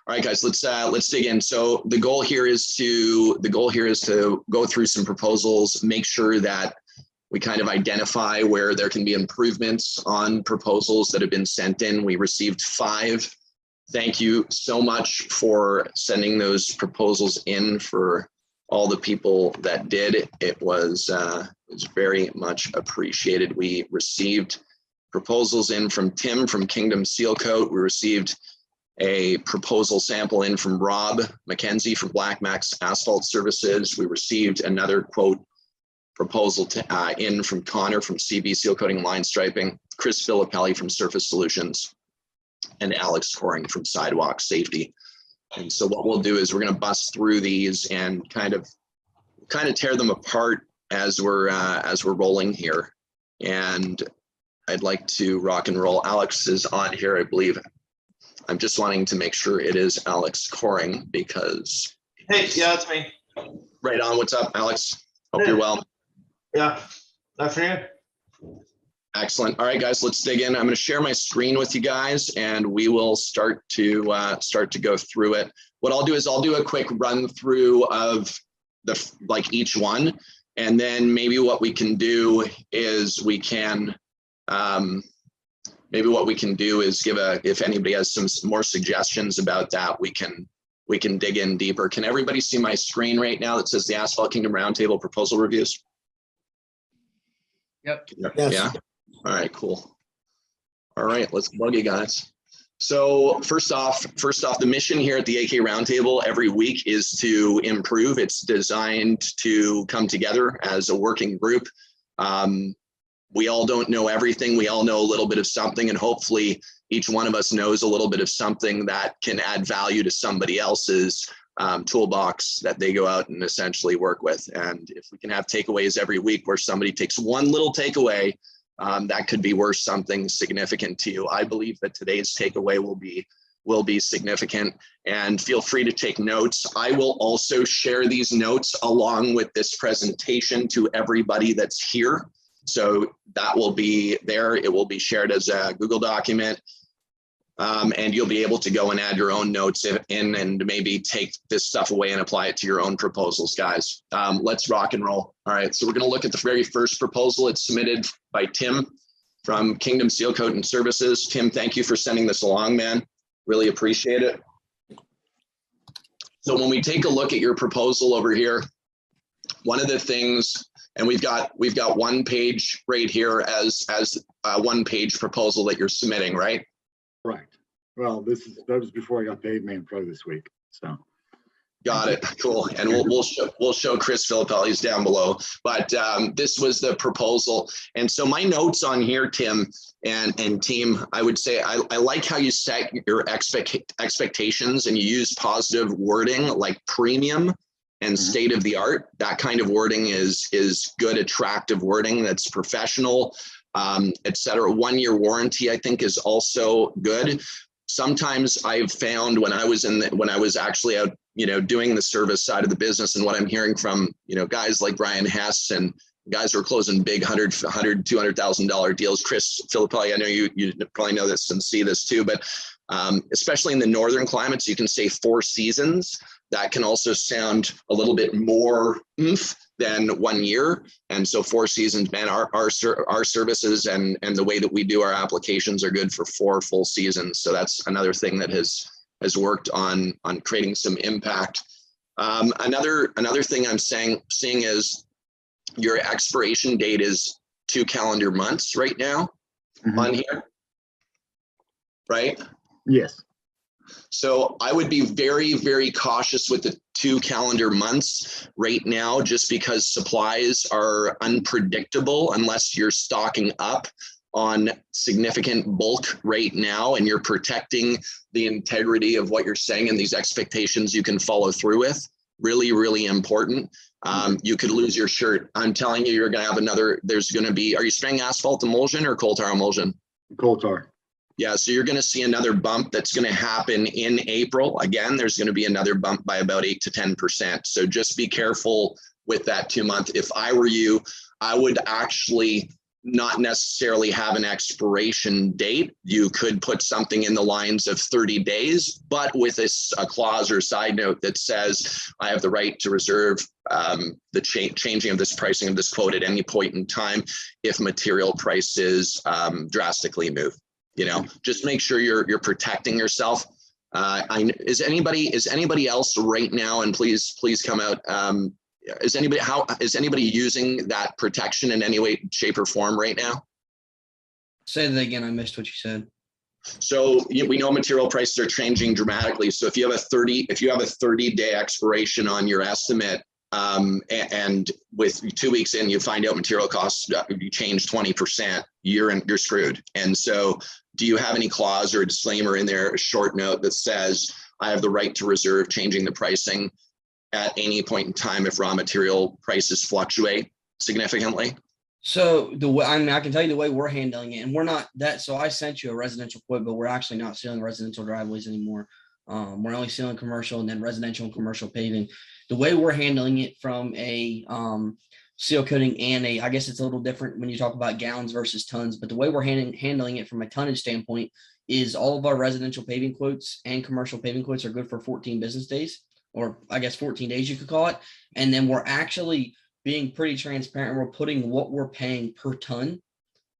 All right, guys, let's dig in. So the goal here is to go through some proposals, make sure that we kind of identify where there can be improvements on proposals that have been sent in. We received 5. Thank you so much for sending those proposals in, for all the people that did. It was very much appreciated. We received proposals in from Tim from Kingdom Seal Coat. We received a proposal sample in from Rob McKenzie from Black Max Asphalt Services. We received another quote proposal in from Connor from CV Seal Coating Line Striping, Chris Filippelli from Surface Solutions, and Alex Coring from Sidewalk Safety. And so what we'll do is we're going to bust through these and kind of tear them apart as we're rolling here. And I'd like to rock and roll. Alex is on here, I believe. I'm just wanting to make sure it is Alex Coring because. Hey, yeah, it's me. Right on. What's up, Alex? Hope you're well. Yeah. Afternoon. Excellent. All right, guys, let's dig in. I'm going to share my screen with you guys, and we will start to go through it. What I'll do is I'll do a quick run through of each one, and then maybe what we can do is if anybody has some more suggestions about that, we can dig in deeper. Can everybody see my screen right now that says the Asphalt Kingdom Roundtable proposal reviews? Yep. Yes. Yeah. All right, cool. All right, let's bug you guys. So first off, the mission here at the AK Roundtable every week is to improve. It's designed to come together as a working group. We all don't know everything. We all know a little bit of something, and hopefully each one of us knows a little bit of something that can add value to somebody else's toolbox that they go out and essentially work with. And if we can have takeaways every week where somebody takes one little takeaway, that could be worth something significant to you. I believe that today's takeaway will be significant, and feel free to take notes. I will also share these notes along with this presentation to everybody that's here. So that will be there. It will be shared as a Google document. And you'll be able to go and add your own notes in and maybe take this stuff away and apply it to your own proposals, guys. Let's rock and roll. All right, so we're going to look at the very first proposal. It's submitted by Tim from Kingdom Seal Coat and Services. Tim, thank you for sending this along, man. Really appreciate it. So when we take a look at your proposal over here, one of the things, and we've got one page right here as a one-page proposal that you're submitting, right? Correct. Well, that was before I got paid main pro this week. So got it. Cool. And we'll show Chris Filippelli's down below. But this was the proposal. And so my notes on here, Tim and team, I would say I like how you set your expectations and you use positive wording like premium and state of the art. That kind of wording is good, attractive wording that's professional, etc. 1-year warranty, I think, is also good. Sometimes I've found when I was actually out, doing the service side of the business, and what I'm hearing from, guys like Brian Hess and guys who are closing big $200,000 deals. Chris Filippelli, I know you probably know this and see this too, but especially in the northern climates, you can say 4 seasons. That can also sound a little bit more oomph than 1 year. And so 4 seasons, man, our services and the way that we do our applications are good for 4 full seasons. So that's another thing that has worked on creating some impact. Another thing I'm seeing is your expiration date is 2 calendar months right now on here, right? Yes. So I would be very, very cautious with the 2 calendar months right now, just because supplies are unpredictable unless you're stocking up on significant bulk right now and you're protecting the integrity of what you're saying and these expectations you can follow through with. Really, really important. You could lose your shirt. I'm telling you, you're going to have are you spraying asphalt emulsion or coal tar emulsion? Coal tar. Yeah, so you're going to see another bump that's going to happen in April. Again, there's going to be another bump by about 8 to 10%. So just be careful with that 2 month. If I were you, I would actually not necessarily have an expiration date. You could put something in the lines of 30 days, but with a clause or side note that says, I have the right to reserve the changing of this pricing of this quote at any point in time if material prices drastically move. You know, just make sure you're protecting yourself. Is anybody else right now, and please come out, is anybody using that protection in any way, shape, or form right now? Say that again. I missed what you said. So we know material prices are changing dramatically. So if you have a 30-day expiration on your estimate, and with 2 weeks in, you find out material costs you change 20%, you're screwed. And so, do you have any clause or a disclaimer in there, a short note that says I have the right to reserve changing the pricing at any point in time if raw material prices fluctuate significantly? So the way, I mean, I can tell you the way we're handling it, and we're not that. So I sent you a residential quote, but we're actually not sealing residential driveways anymore. We're only sealing commercial and then residential and commercial paving. The way we're handling it from a seal coating and I guess it's a little different when you talk about gallons versus tons, but the way we're handling it from a tonnage standpoint is all of our residential paving quotes and commercial paving quotes are good for 14 business days, or I guess 14 days you could call it. And then we're actually being pretty transparent. We're putting what we're paying per ton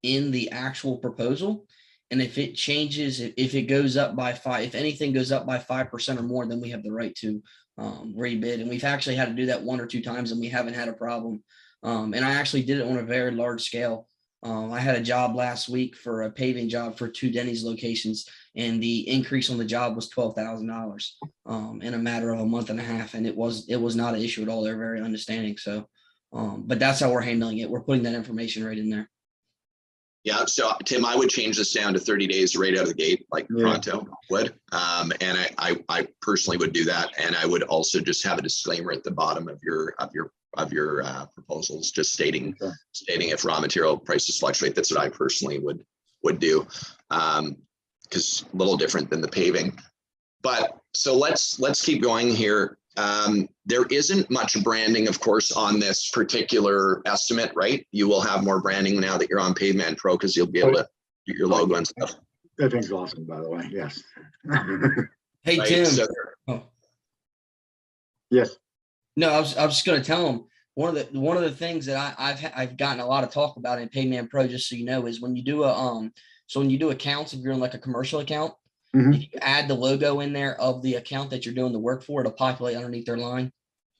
in the actual proposal. And if it changes, if it goes up by if anything goes up by 5% or more, then we have the right to rebid. And we've actually had to do that 1 or 2 times and we haven't had a problem. And I actually did it on a very large scale. I had a job last week for a paving job for 2 Denny's locations, and the increase on the job was $12,000 in a matter of a month and a half. And it was not an issue at all. They're very understanding. So, but that's how we're handling it. We're putting that information right in there. Yeah. So Tim, I would change this down to 30 days right out of the gate, like pronto would. And I personally would do that. And I would also just have a disclaimer at the bottom of your proposals, just stating if raw material prices fluctuate. That's what I personally would do. Because a little different than the paving. But so let's keep going here. There isn't much branding, of course, on this particular estimate, right? You will have more branding now that you're on Pavement Pro because you'll be able to do your logo and stuff. That thing's awesome, by the way. Yes. Hey, Right, Tim. so Yes. No, I was just going to tell them one of the things that I've gotten a lot of talk about in Pavement Pro, just so you know, is when you do accounts, if you're in like a commercial account, if you add the logo in there of the account that you're doing the work for, it'll populate underneath their line.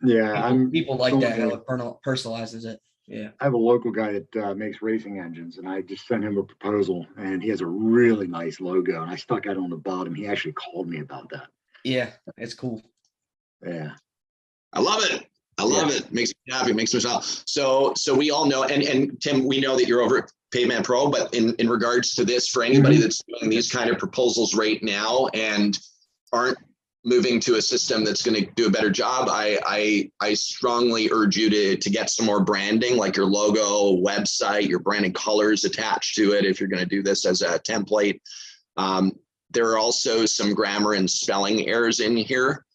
Yeah, people like that, how it personalizes it. Yeah. I have a local guy that makes racing engines, and I just sent him a proposal, and he has a really nice logo, and I stuck out on the bottom. He actually called me about that. Yeah, it's cool. Yeah. I love it. I love it. Makes me happy. Makes me smile. So we all know, and Tim, we know that you're over at Pavement Pro, but in regards to this, for anybody that's doing these kind of proposals right now and aren't moving to a system that's going to do a better job, I strongly urge you to get some more branding, like your logo, website, your branding colors attached to it if you're going to do this as a template. There are also some grammar and spelling errors in here.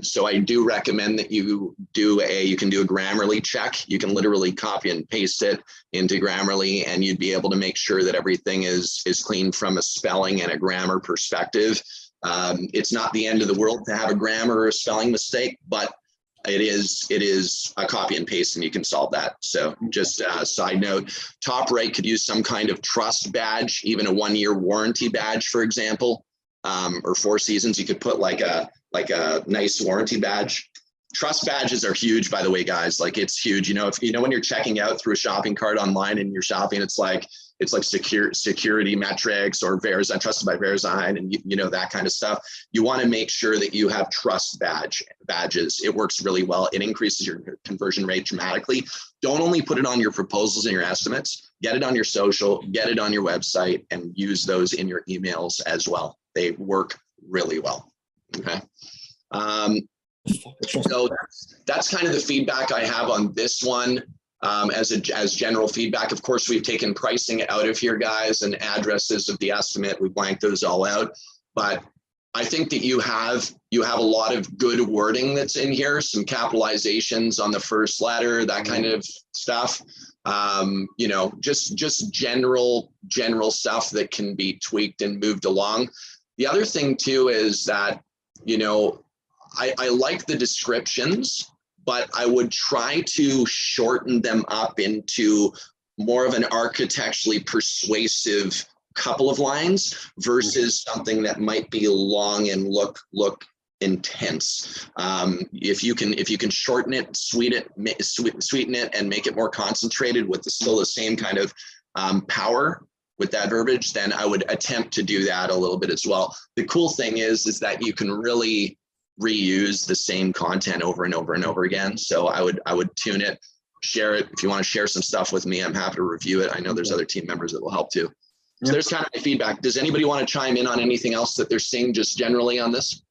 So I do recommend that you can do a Grammarly check. You can literally copy and paste it into Grammarly, and you'd be able to make sure that everything is clean from a spelling and a grammar perspective. It's not the end of the world to have a grammar or a spelling mistake, but it is a copy and paste, and you can solve that. So just a side note, top right could use some kind of trust badge, even a 1-year warranty badge, for example, or 4 seasons. You could put like a nice warranty badge. Trust badges are huge, by the way, guys. Like, it's huge. You know, if when you're checking out through a shopping cart online and you're shopping, it's like security metrics or trusted by Verisign, and you know, that kind of stuff. You want to make sure that you have trust badges. It works really well. It increases your conversion rate dramatically. Don't only put it on your proposals and your estimates. Get it on your social, get it on your website, and use those in your emails as well. They work really well. Okay. So that's kind of the feedback I have on this one. As general feedback, of course, we've taken pricing out of here, guys, and addresses of the estimate. We blanked those all out, but I think that you have a lot of good wording that's in here, some capitalizations on the first letter, that kind of stuff. You know, just general stuff that can be tweaked and moved along. The other thing too is that, you know, I like the descriptions, but I would try to shorten them up into more of an architecturally persuasive couple of lines versus something that might be long and look intense. If you can shorten it, sweeten it, and make it more concentrated with still the same kind of power with that verbiage, then I would attempt to do that a little bit as well. The cool thing is that you can really reuse the same content over and over and over again. So I would tune it, share it. If you want to share some stuff with me, I'm happy to review it. I know there's other team members that will help too. So there's kind of my feedback. Does anybody want to chime in on anything else that they're seeing just generally on this?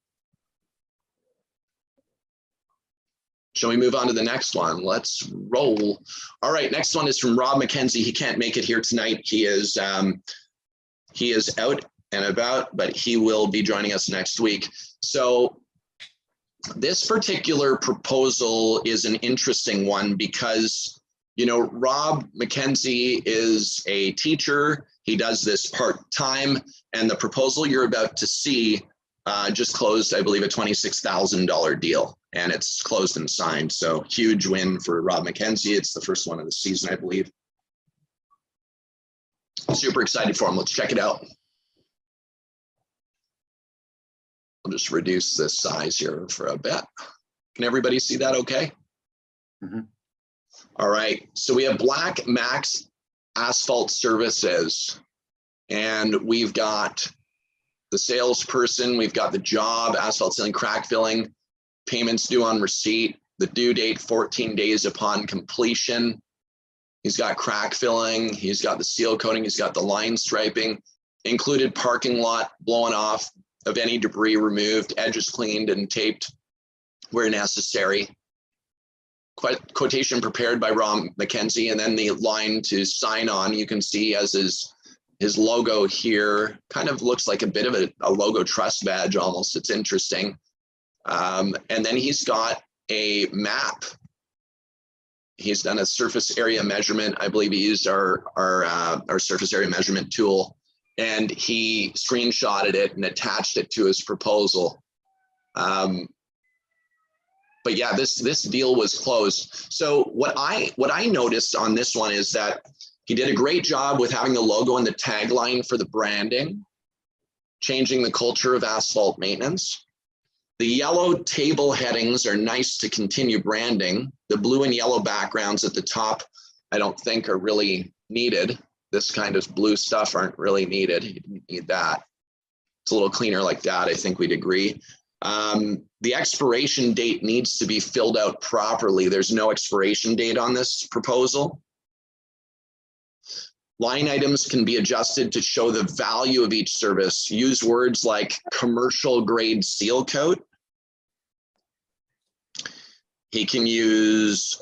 Shall we move on to the next one? Let's roll. All right, next one is from Rob McKenzie. He can't make it here tonight. He is out and about, but he will be joining us next week. So this particular proposal is an interesting one because, you know, Rob McKenzie is a teacher. He does this part-time, and the proposal you're about to see just closed, I believe, a $26,000 deal, and it's closed and signed. So huge win for Rob McKenzie. It's the first one of the season, I believe. Super excited for him. Let's check it out. I'll just reduce the size here for a bit. Can everybody see that okay? Mm-hmm. All right, so we have Black Max Asphalt Services, and we've got the salesperson, we've got the job, asphalt sealing, crack filling, payments due on receipt, the due date 14 days upon completion. He's got crack filling, he's got the seal coating, he's got the line striping, included parking lot blown off of any debris removed, edges cleaned and taped where necessary. Quotation prepared by Rob McKenzie, and then the line to sign on. You can see as his logo here, kind of looks like a bit of a logo trust badge almost. It's interesting. And then he's got a map. He's done a surface area measurement. I believe he used our surface area measurement tool, and he screenshotted it and attached it to his proposal. But yeah, this deal was closed. So what I noticed on this one is that he did a great job with having the logo and the tagline for the branding, changing the culture of asphalt maintenance. The yellow table headings are nice to continue branding. The blue and yellow backgrounds at the top, I don't think are really needed. This kind of blue stuff aren't really needed. You didn't need that. It's a little cleaner like that, I think we'd agree. The expiration date needs to be filled out properly. There's no expiration date on this proposal. Line items can be adjusted to show the value of each service. Use words like commercial grade seal coat. He can use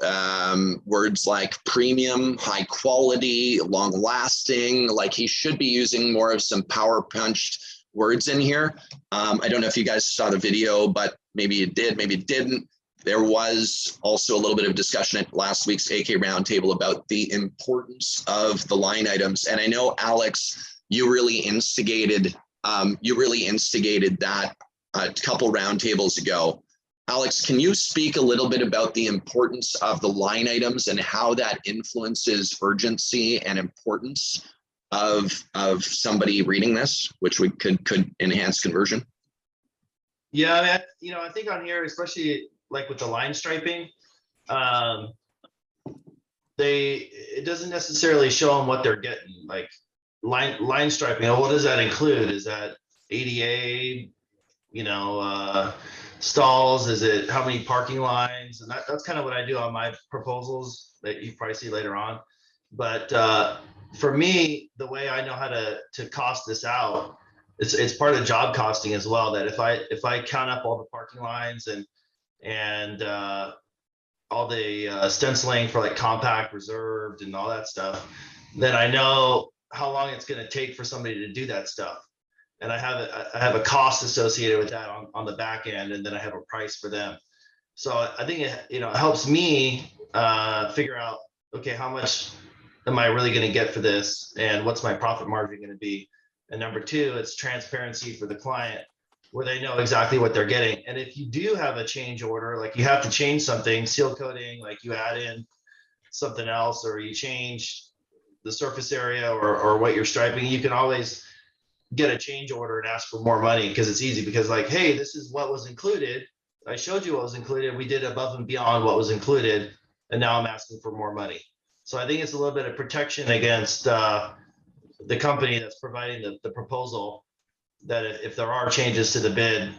words like premium, high quality, long lasting. Like he should be using more of some power punched words in here. I don't know if you guys saw the video, but maybe you did, maybe you didn't. There was also a little bit of discussion at last week's AK Roundtable about the importance of the line items. And I know, Alex, you really instigated that a couple roundtables ago. Alex, can you speak a little bit about the importance of the line items and how that influences urgency and importance of somebody reading this, which we could enhance conversion? Yeah, I mean, I think on here, especially like with the line striping, it doesn't necessarily show them what they're getting. Like line striping, what does that include? Is that ADA, stalls? Is it how many parking lines? And that's kind of what I do on my proposals that you probably see later on. But for me, the way I know how to cost this out, it's part of job costing as well. That if I count up all the parking lines and all the stenciling for like compact, reserved, and all that stuff, then I know how long it's going to take for somebody to do that stuff. And I have a cost associated with that on the back end, and then I have a price for them. So I think it helps me figure out okay, how much am I really going to get for this? And what's my profit margin going to be? And number two, it's transparency for the client where they know exactly what they're getting. And if you do have a change order, like you have to change something, seal coating, like you add in something else, or you change the surface area or what you're striping, you can always get a change order and ask for more money, because it's easy, because like, hey, this is what was included. I showed you what was included. We did above and beyond what was included. And now I'm asking for more money. So I think it's a little bit of protection against the company that's providing the proposal, that if there are changes to the bid,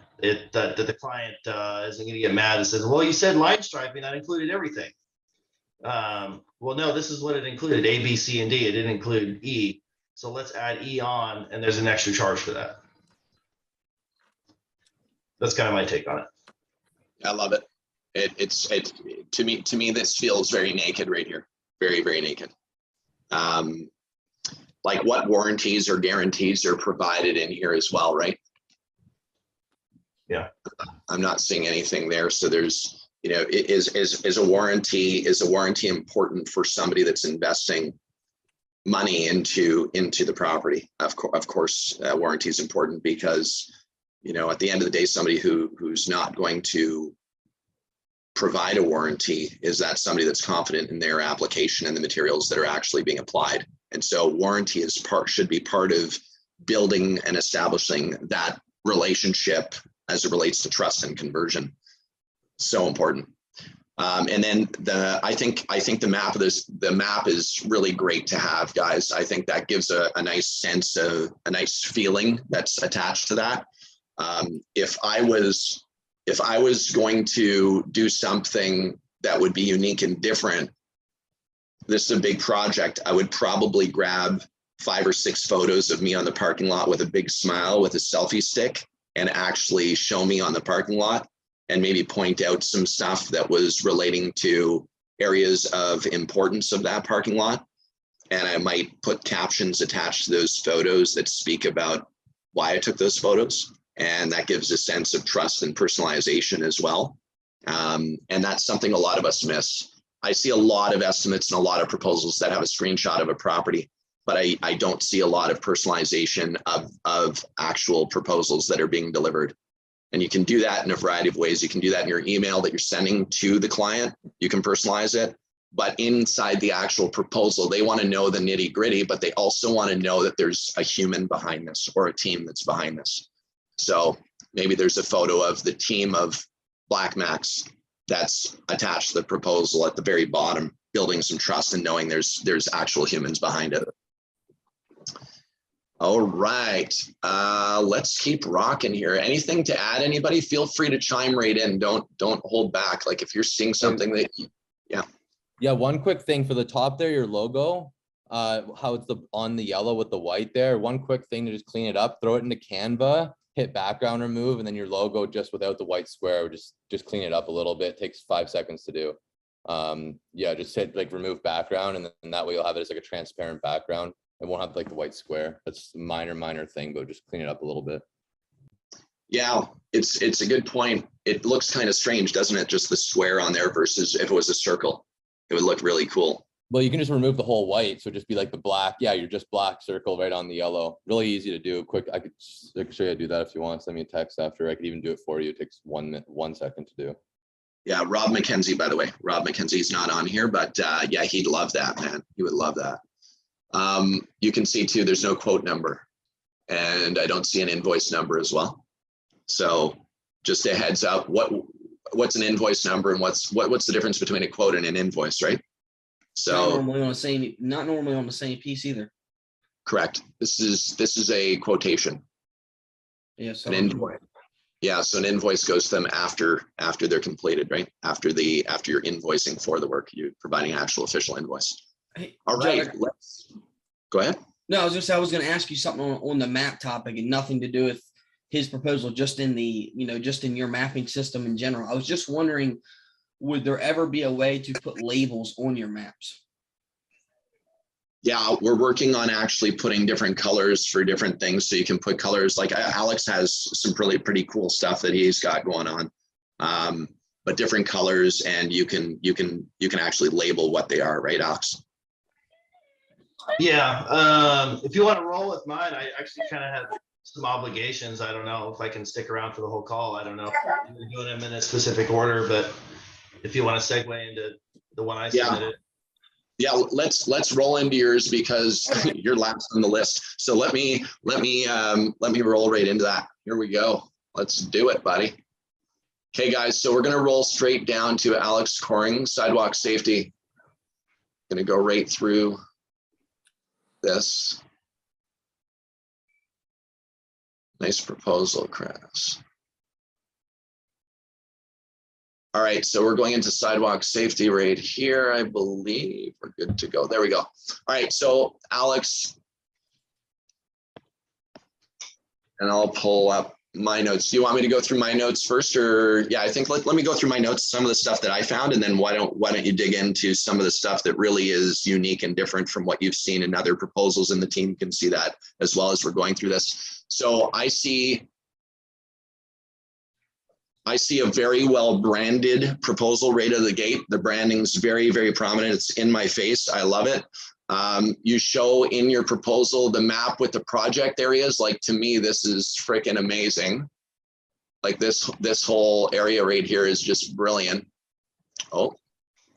that the client isn't going to get mad and says, well, you said line striping, that included everything. Well, no, this is what it included: A, B, C, and D. It didn't include E. So let's add E on, and there's an extra charge for that. That's kind of my take on it. I love it. It's to me, this feels very naked right here. Very, very naked. Like what warranties or guarantees are provided in here as well, right? Yeah. I'm not seeing anything there. So there's, you know, is a warranty important for somebody that's investing money into the property? Of course, warranty is important, because, you know, at the end of the day, somebody who's not going to provide a warranty, is that somebody that's confident in their application and the materials that are actually being applied. And so warranty should be part of building and establishing that relationship as it relates to trust and conversion. So important. And then I think the map is really great to have, guys. I think that gives a nice sense of a nice feeling that's attached to that. If I was going to do something that would be unique and different, this is a big project, I would probably grab 5 or 6 photos of me on the parking lot with a big smile with a selfie stick and actually show me on the parking lot, and maybe point out some stuff that was relating to areas of importance of that parking lot. And I might put captions attached to those photos that speak about why I took those photos. And that gives a sense of trust and personalization as well. And that's something a lot of us miss. I see a lot of estimates and a lot of proposals that have a screenshot of a property, but I don't see a lot of personalization of actual proposals that are being delivered. And you can do that in a variety of ways. You can do that in your email that you're sending to the client. You can personalize it, but inside the actual proposal, they want to know the nitty gritty, but they also want to know that there's a human behind this, or a team that's behind this. So maybe there's a photo of the team of Black Max that's attached to the proposal at the very bottom, building some trust and knowing there's actual humans behind it. All right, let's keep rocking here. Anything to add, anybody? Feel free to chime right in. Don't hold back. Like if you're seeing something that, Yeah, one quick thing for the top there, your logo, how it's on the yellow with the white there. One quick thing to just clean it up, throw it into Canva, hit background remove, and then your logo just without the white square, just clean it up a little bit. It takes 5 seconds to do. Yeah, just hit like remove background, and then that way you'll have it as like a transparent background. It won't have like the white square. That's a minor thing, but just clean it up a little bit. Yeah, it's a good point. It looks kind of strange, doesn't it? Just the square on there versus if it was a circle, it would look really cool. Well, you can just remove the whole white. So just be like the black. Yeah, you're just black circle right on the yellow. Really easy to do. Quick. I could show you how to do that if you want. Send me a text after. I could even do it for you. It takes 1 second to do. Yeah, Rob McKenzie, by the way. Rob McKenzie's not on here, but yeah, he'd love that, man. He would love that. You can see too, there's no quote number, and I don't see an invoice number as well. So just a heads up, what's an invoice number, and what's the difference between a quote and an invoice, right? So not normally on the same piece either. Correct. This is a quotation. Yes. An invoice. Yeah. So an invoice goes to them after they're completed, right? After you're invoicing for the work, you're providing an actual official invoice. Hey, all right. Judd, Let's go ahead. No, I was going to ask you something on the map topic, and nothing to do with his proposal, just in your mapping system in general. I was just wondering, would there ever be a way to put labels on your maps? Yeah, we're working on actually putting different colors for different things. So you can put colors, like Alex has some pretty cool stuff that he's got going on. but different colors, and you can actually label what they are, right, Alex? Yeah, if you want to roll with mine, I actually kind of have some obligations. I don't know if I can stick around for the whole call. I don't know if you're doing them in a specific order, but if you want to segue into the one I submitted. Yeah, let's roll into yours because you're last on the list. So let me roll right into that. Here we go. Let's do it, buddy. Okay, guys. So we're gonna roll straight down to Alex Coring, sidewalk safety. Gonna go right through this. Nice proposal, Chris. All right, so we're going into sidewalk safety right here. I believe we're good to go. There we go. All right, so Alex, and I'll pull up my notes. Do you want me to go through my notes first, or yeah, I think let me go through my notes, some of the stuff that I found, and then why don't you dig into some of the stuff that really is unique and different from what you've seen in other proposals, and the team can see that as well as we're going through this. So I see a very well branded proposal right out of the gate. The branding's very, very prominent. It's in my face. I love it. You show in your proposal the map with the project areas. Like, to me, this is freaking amazing. Like this whole area right here is just brilliant. Oh,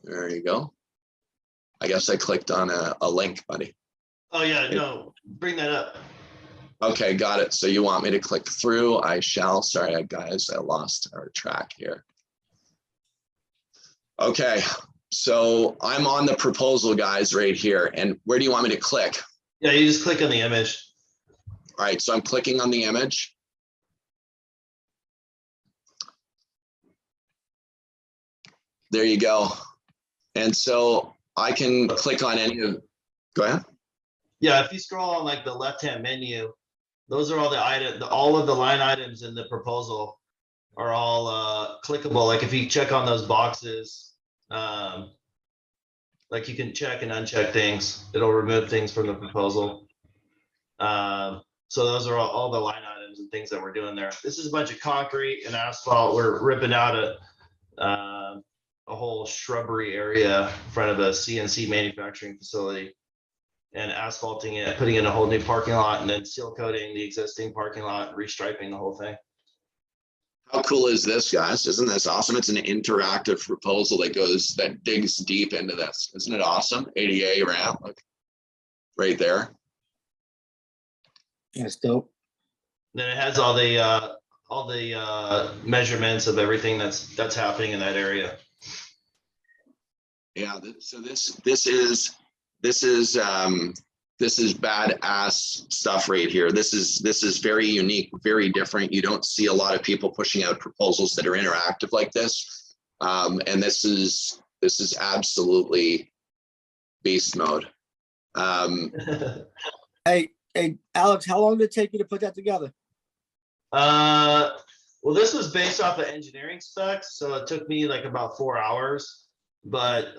there you go. I guess I clicked on a link, buddy. Oh yeah, no, bring that up. Okay, got it. So you want me to click through? I shall. Sorry, guys, I lost our track here. Okay, so I'm on the proposal, guys, right here. And where do you want me to click? Yeah, you just click on the image. All right, so I'm clicking on the image. There you go. And so I can click on any of, go ahead. Yeah, if you scroll on like the left-hand menu, those are all the items, all of the line items in the proposal are all clickable. Like if you check on those boxes, like you can check and uncheck things, it'll remove things from the proposal. So those are all the line items and things that we're doing there. This is a bunch of concrete and asphalt. We're ripping out a whole shrubbery area in front of a CNC manufacturing facility, and asphalting it, putting in a whole new parking lot, and then seal coating the existing parking lot, restriping the whole thing. How cool is this, guys? Isn't this awesome? It's an interactive proposal that digs deep into this. Isn't it awesome? ADA ramp, look, right there. That's dope. Then it has all the measurements of everything that's happening in that area. Yeah. So this is badass stuff right here. This is very unique, very different. You don't see a lot of people pushing out proposals that are interactive like this. And this is absolutely beast mode. Hey, Alex, how long did it take you to put that together? Well, this was based off of engineering specs, so it took me like about 4 hours, but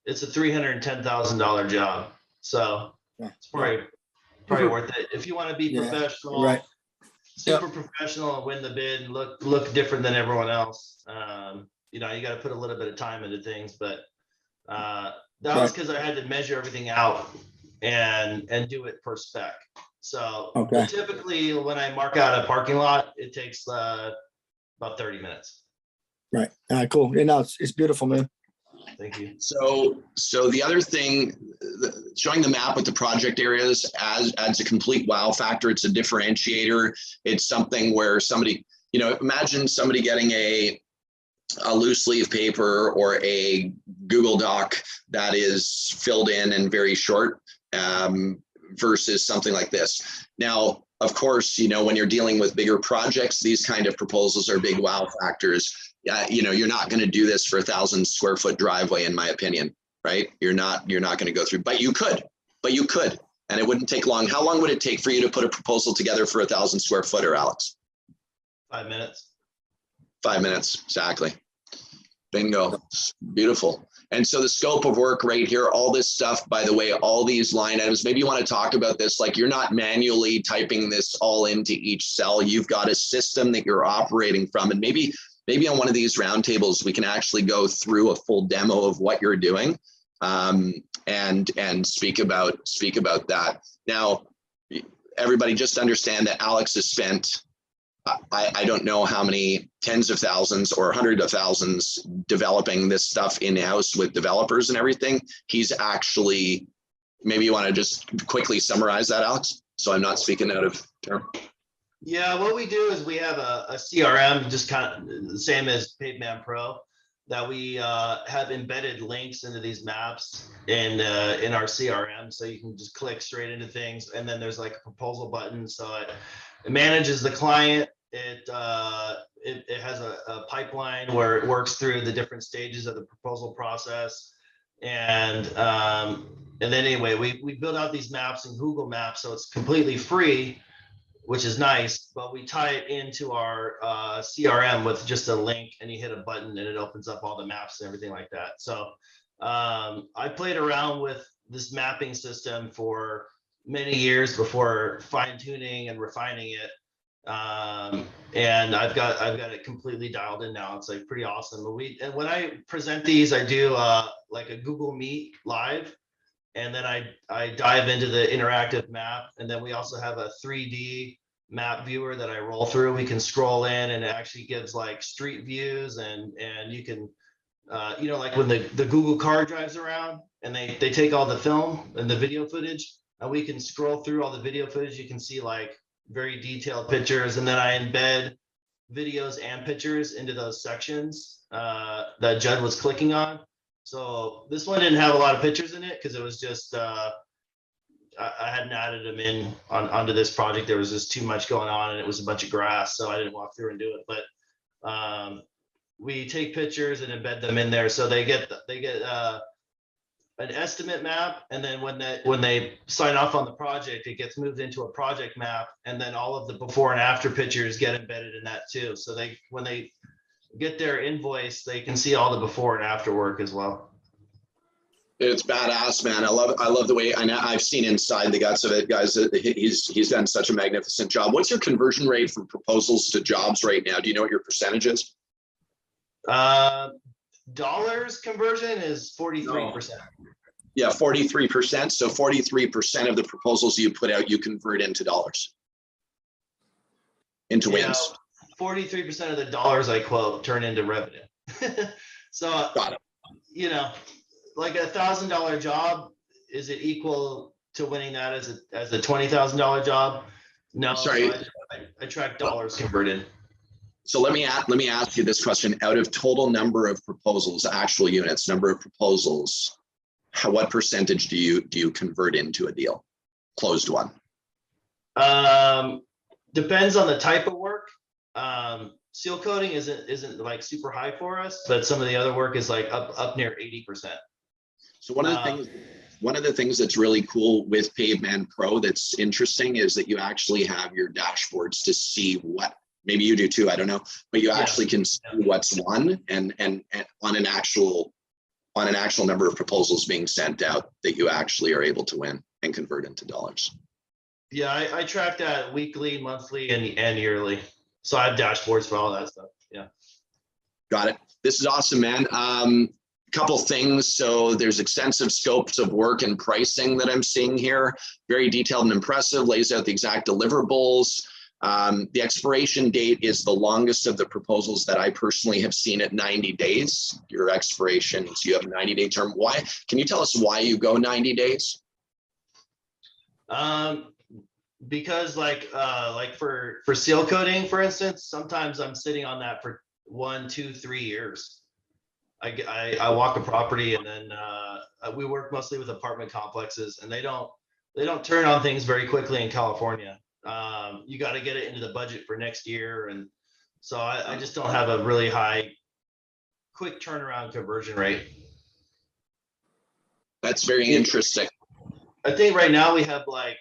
it's a $310,000 job. So it's probably worth it. If you want to be professional, right. Super professional, and win the bid and look different than everyone else. You got to put a little bit of time into things, but that was because I had to measure everything out and do it per spec. So typically when I mark out a parking lot, it takes about 30 minutes. Right. All right, cool. Yeah, no, it's beautiful, man. Thank you. So the other thing, showing the map with the project areas adds a complete wow factor. It's a differentiator. It's something where somebody, imagine somebody getting a loose leaf paper or a Google Doc that is filled in and very short versus something like this. Now, of course, when you're dealing with bigger projects, these kind of proposals are big wow factors. You're not going to do this for 1,000 square foot driveway, in my opinion, right? You're not going to go through, but you could, and it wouldn't take long. How long would it take for you to put a proposal together for 1,000 square footer, Alex? 5 minutes. 5 minutes, exactly. Bingo, beautiful. And so the scope of work right here, all this stuff, by the way, all these line items, maybe you want to talk about this, like you're not manually typing this all into each cell. You've got a system that you're operating from, and maybe maybe on one of these roundtables, we can actually go through a full demo of what you're doing, and speak about that. Now, everybody just understand that Alex has spent, I don't know how many tens of thousands or hundreds of thousands developing this stuff in-house with developers and everything. He's actually, maybe you want to just quickly summarize that, Alex, so I'm not speaking out of term. Yeah, what we do is we have a CRM, just kind of the same as Pavement Pro, that we have embedded links into these maps in our CRM, so you can just click straight into things. And then there's like a proposal button, so it manages the client. It has a pipeline where it works through the different stages of the proposal process. And then anyway, we build out these maps in Google Maps, so it's completely free, which is nice, but we tie it into our CRM with just a link, and you hit a button and it opens up all the maps and everything like that. So I played around with this mapping system for many years before fine tuning and refining it. And I've got it completely dialed in now. It's like pretty awesome. And when I present these, I do like a Google Meet live, and then I dive into the interactive map. And then we also have a 3D map viewer that I roll through. We can scroll in, and it actually gives like street views, and you can, like when the Google car drives around and they take all the film and the video footage, and we can scroll through all the video footage. You can see like very detailed pictures, and then I embed videos and pictures into those sections that Judd was clicking on. So this one didn't have a lot of pictures in it because it was just I hadn't added them in onto this project. There was just too much going on, and it was a bunch of grass, so I didn't walk through and do it. But we take pictures and embed them in there, so they get an estimate map, and then when they sign off on the project, it gets moved into a project map, and then all of the before and after pictures get embedded in that too. So when they get their invoice, they can see all the before and after work as well. It's badass, man. I love the way I've seen inside the guts of it, guys. He's done such a magnificent job. What's your conversion rate from proposals to jobs right now? Do you know what your percentage is? Dollars conversion is 43%. Yeah, 43%. So 43% of the proposals you put out, you convert into dollars, into wins. 43% of the dollars I quote turn into revenue. So, got it. Like $1,000 job, is it equal to winning that as a $20,000 job? No, sorry. I track dollars converted. So let me ask you this question: out of total number of proposals, actual units, number of proposals, what percentage do you convert into a deal, closed one? Depends on the type of work. Seal coating isn't like super high for us, but some of the other work is like up near 80%. So one of the things that's really cool with Pavement Pro that's interesting is that you actually have your dashboards to see what, maybe you do too, I don't know, but you actually can see what's won and on an actual number of proposals being sent out that you actually are able to win and convert into dollars. Yeah, I track that weekly, monthly, and yearly. So I have dashboards for all that stuff. Yeah. Got it. This is awesome, man. Couple things. So there's extensive scopes of work and pricing that I'm seeing here. Very detailed and impressive, lays out the exact deliverables. The expiration date is the longest of the proposals that I personally have seen at 90 days. Your expirations, you have a 90-day term. Why? Can you tell us why you go 90 days? Because like for seal coating, for instance, sometimes I'm sitting on that for 1, 2, 3 years. I walk a property, and then we work mostly with apartment complexes, and they don't turn on things very quickly in California. You got to get it into the budget for next year, and so I just don't have a really high quick turnaround conversion rate. That's very interesting. I think right now we have like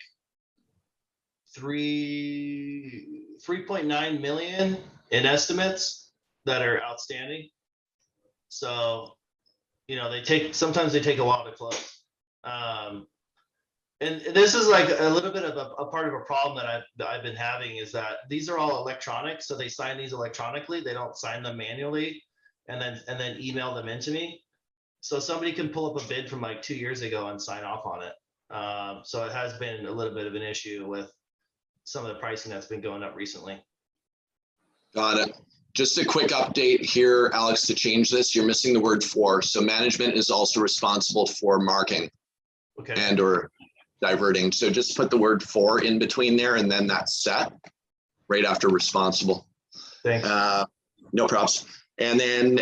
3.9 million in estimates that are outstanding. So, sometimes they take a while to close. And this is like a little bit of a part of a problem that I've been having is that these are all electronic. So they sign these electronically. They don't sign them manually and then email them into me. So somebody can pull up a bid from like 2 years ago and sign off on it. So it has been a little bit of an issue with some of the pricing that's been going up recently. Got it. Just a quick update here, Alex, to change this. You're missing the word for. So management is also responsible for marking Okay. and or diverting. So just put the word for in between there and then that's set right after responsible. Thanks. No props. And then,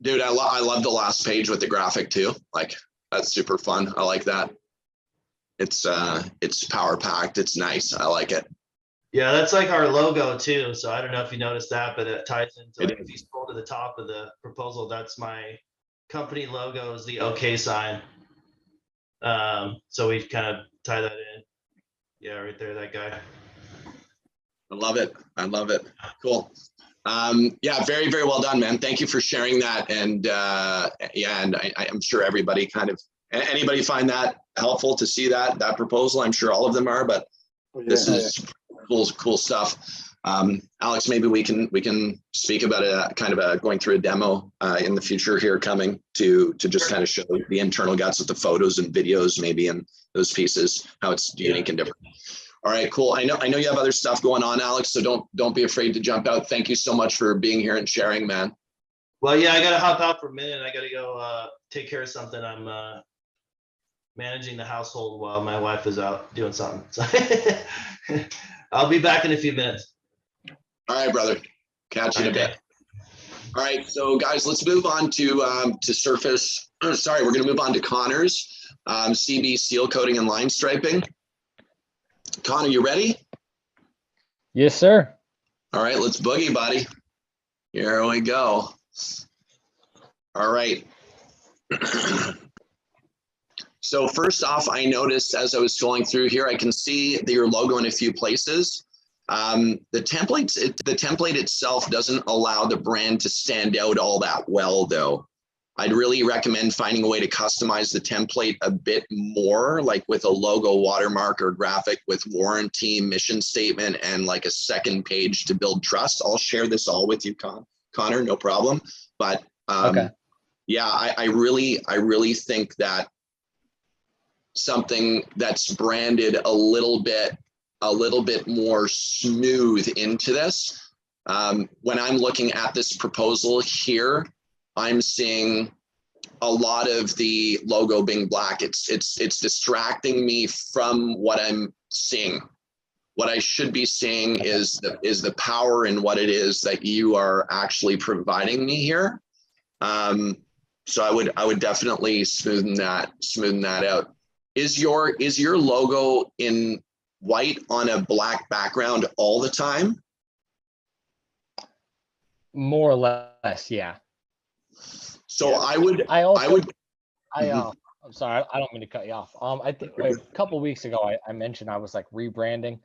dude, I love the last page with the graphic too. Like that's super fun. I like that. It's power packed. It's nice. I like it. Yeah, that's like our logo too. So I don't know if you noticed that, but it ties into like, if you scroll to the top of the proposal, that's my company logo is the OK sign. So we kind of tie that in. Yeah, right there, that guy. I love it. I love it. Cool. Yeah, very, very well done, man. Thank you for sharing that. And yeah, and I'm sure everybody anybody find that helpful to see that proposal? I'm sure all of them are, but this is cool stuff. Alex, maybe we can speak about a kind of going through a demo in the future here coming to just kind of show the internal guts with the photos and videos maybe and those pieces, how it's unique and different. All right, cool. I know you have other stuff going on, Alex, so don't be afraid to jump out. Thank you so much for being here and sharing, man. Well, yeah, I gotta hop out for a minute. I gotta go take care of something. I'm managing the household while my wife is out doing something. So I'll be back in a few minutes. All right, brother. Catch you in a bit. All right, so guys, let's move on to surface. Sorry, we're gonna move on to Connor's CB seal coating and line striping. Connor, you ready? Yes, sir. All right, let's boogie, buddy. Here we go. All right. So first off, I noticed as I was scrolling through here, I can see your logo in a few places. The template itself doesn't allow the brand to stand out all that well, though. I'd really recommend finding a way to customize the template a bit more, like with a logo watermark or graphic with warranty, mission statement, and like a second page to build trust. I'll share this all with you, Connor, no problem. But Okay. yeah, I really think that something that's branded a little bit more smooth into this. When I'm looking at this proposal here, I'm seeing a lot of the logo being black. It's distracting me from what I'm seeing. What I should be seeing is the power in what it is that you are actually providing me here. So I would definitely smoothen that out. Is your logo in white on a black background all the time? More or less, yeah. So Yeah. I'm sorry, I don't mean to cut you off. I think a couple weeks ago I mentioned I was like rebranding,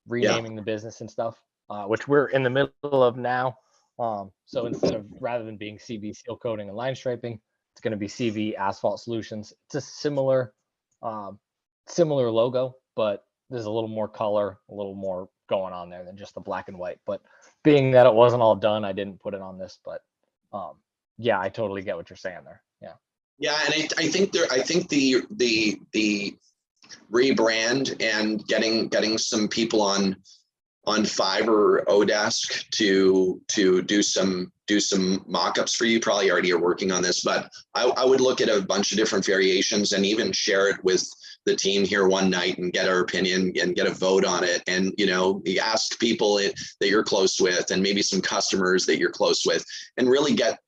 renaming the business and stuff, which we're in the middle of now. So rather than being CB seal coating and line striping, it's going to be CV Asphalt Solutions. It's a similar logo, but there's a little more color, a little more going on there than just the black and white. But being that it wasn't all done, I didn't put it on this. But yeah, I totally get what you're saying there. Yeah. Yeah, and I think the rebrand and getting some people on Fiverr or Odesk to do some mock-ups for you. Probably already are working on this, but I would look at a bunch of different variations and even share it with the team here one night and get our opinion and get a vote on it. And, you ask people that you're close with and maybe some customers that you're close with and really get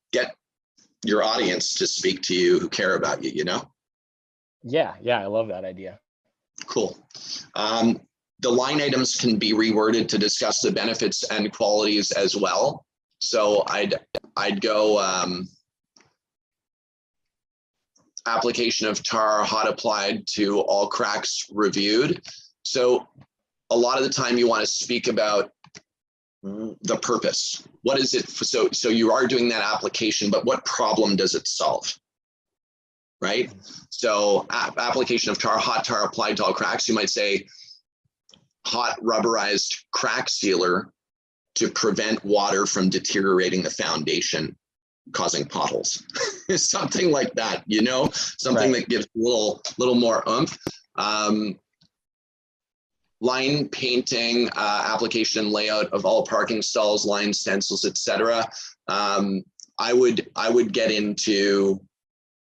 your audience to speak to you who care about you, Yeah, I love that idea. Cool. The line items can be reworded to discuss the benefits and qualities as well. So I'd go application of tar hot applied to all cracks reviewed. So a lot of the time you want to speak about the purpose. What is it? So you are doing that application, but what problem does it solve? right? So application of hot tar applied to all cracks, you might say hot rubberized crack sealer to prevent water from deteriorating the foundation, causing potholes. Something like that, you know, something that gives a little more oomph. Line painting, application and layout of all parking stalls, line stencils, etc. I would get into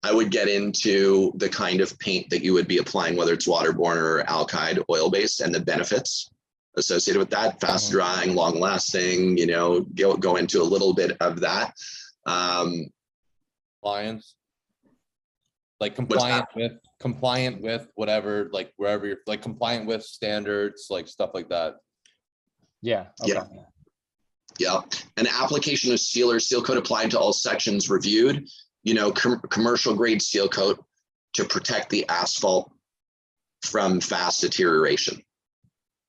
the kind of paint that you would be applying, whether it's waterborne or alkyd, oil-based, and the benefits associated with that. Fast drying, long lasting, you know, go into a little bit of that. Compliance, like compliant with whatever, like wherever you're, like compliant with standards, like stuff like that. Yeah. Okay. Yeah. An application of seal coat applied to all sections reviewed, you know, commercial grade seal coat to protect the asphalt from fast deterioration.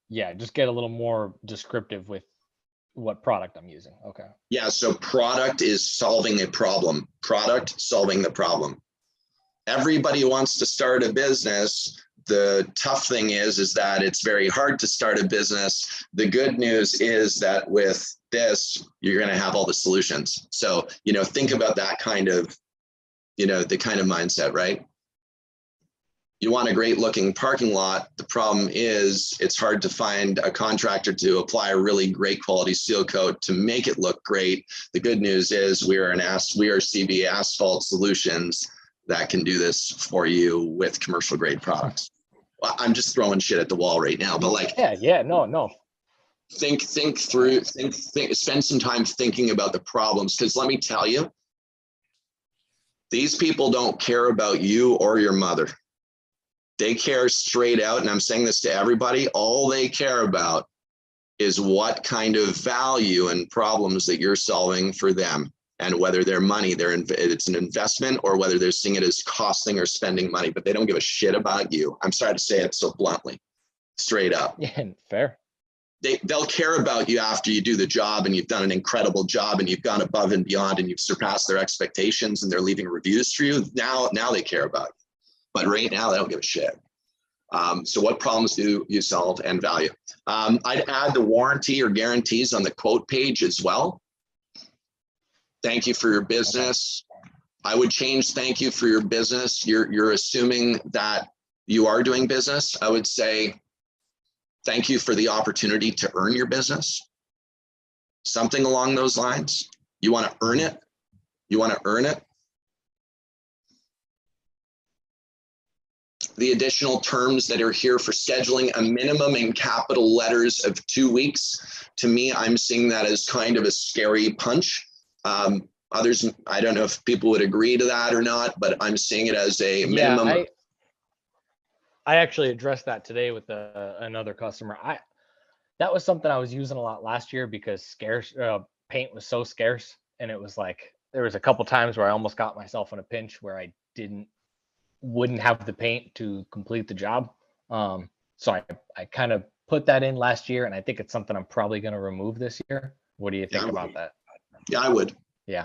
Yeah. Just get a little more descriptive with what product I'm using. Okay. Yeah. So product is solving a problem. Product solving the problem. Everybody wants to start a business. The tough thing is that it's very hard to start a business. The good news is that with this, you're going to have all the solutions. So, you know, think about that kind of, you know, the kind of mindset, right? You want a great looking parking lot. The problem is it's hard to find a contractor to apply a really great quality seal coat to make it look great. The good news is we are CB Asphalt Solutions that can do this for you with commercial grade products. Well, I'm just throwing shit at the wall right now, but like, no. Think through, spend some time thinking about the problems. Because let me tell you, these people don't care about you or your mother. They care straight out, and I'm saying this to everybody, all they care about is what kind of value and problems that you're solving for them, and whether their money, it's an investment, or whether they're seeing it as costing or spending money, but they don't give a shit about you. I'm sorry to say it so bluntly, straight up. Yeah, fair. They'll care about you after you do the job and you've done an incredible job and you've gone above and beyond and you've surpassed their expectations and they're leaving reviews for you. Now they care about you. But right now, they don't give a shit. So what problems do you solve and value? I'd add the warranty or guarantees on the quote page as well. Thank you for your business. I would change thank you for your business. You're assuming that you are doing business. I would say thank you for the opportunity to earn your business. Something along those lines. You want to earn it. You want to earn it. The additional terms that are here for scheduling, a minimum in capital letters of 2 weeks. To me, I'm seeing that as kind of a scary punch. Others, I don't know if people would agree to that or not, but I'm seeing it as a minimum. Yeah, I actually addressed that today with another customer. That was something I was using a lot last year because paint was so scarce, and it was like there was a couple times where I almost got myself in a pinch where I wouldn't have the paint to complete the job. So I kind of put that in last year, and I think it's something I'm probably going to remove this year. What do you think about that? Yeah, I would. Yeah.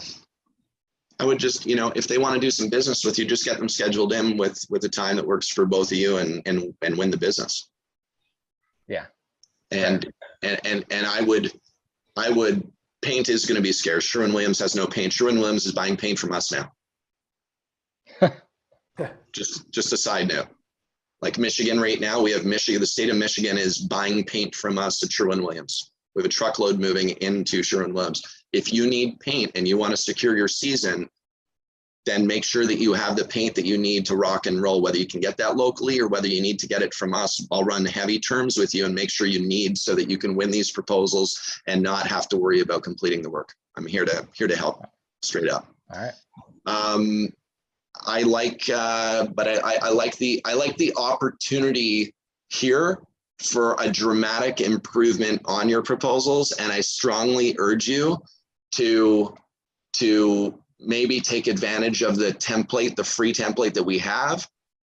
I would just, if they want to do some business with you, just get them scheduled in with a time that works for both of you and win the business. Yeah. And I would paint is going to be scarce. Sherwin-Williams has no paint. Sherwin-Williams is buying paint from us now. Just a side note. Like Michigan right now, we have the state of Michigan is buying paint from us at Sherwin-Williams. We have a truckload moving into Sherwin-Williams. If you need paint and you want to secure your season, then make sure that you have the paint that you need to rock and roll, whether you can get that locally or whether you need to get it from us. I'll run heavy terms with you and make sure you need so that you can win these proposals and not have to worry about completing the work. I'm here to help, straight up. All right. I like the opportunity here for a dramatic improvement on your proposals, and I strongly urge you to maybe take advantage of the template, the free template that we have,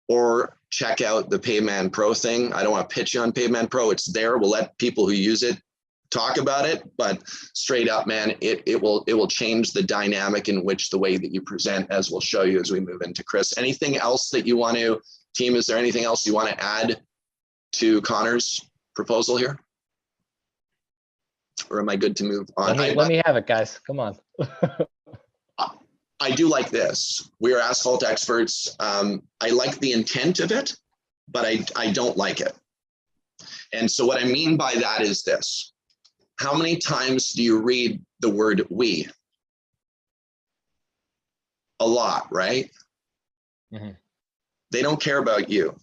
or check out the Pavement Pro thing. I don't want to pitch you on Pavement Pro. It's there. We'll let people who use it talk about it, but straight up, man, it will change the dynamic in which the way that you present, as we'll show you as we move into Chris. Anything else that you want to, team, is there anything else you want to add to Connor's proposal here? Or am I good to move on? Let me have it, guys. Come on. I do like this. We are asphalt experts. I like the intent of it, but I don't like it. And so what I mean by that is this. How many times do you read the word we? A lot, right? Mm-hmm. They don't care about you.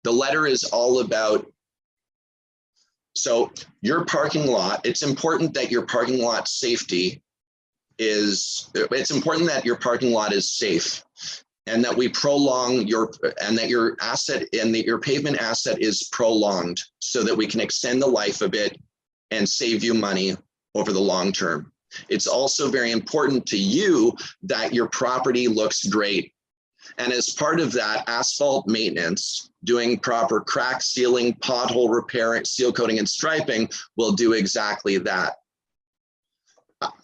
The letter is all about, so your parking lot, it's important that your parking lot safety is, it's important that your parking lot is safe, and that we prolong your, and that your asset and that your pavement asset is prolonged so that we can extend the life of it and save you money over the long term. It's also very important to you that your property looks great. And as part of that, asphalt maintenance, doing proper crack sealing, pothole repair, seal coating, and striping will do exactly that.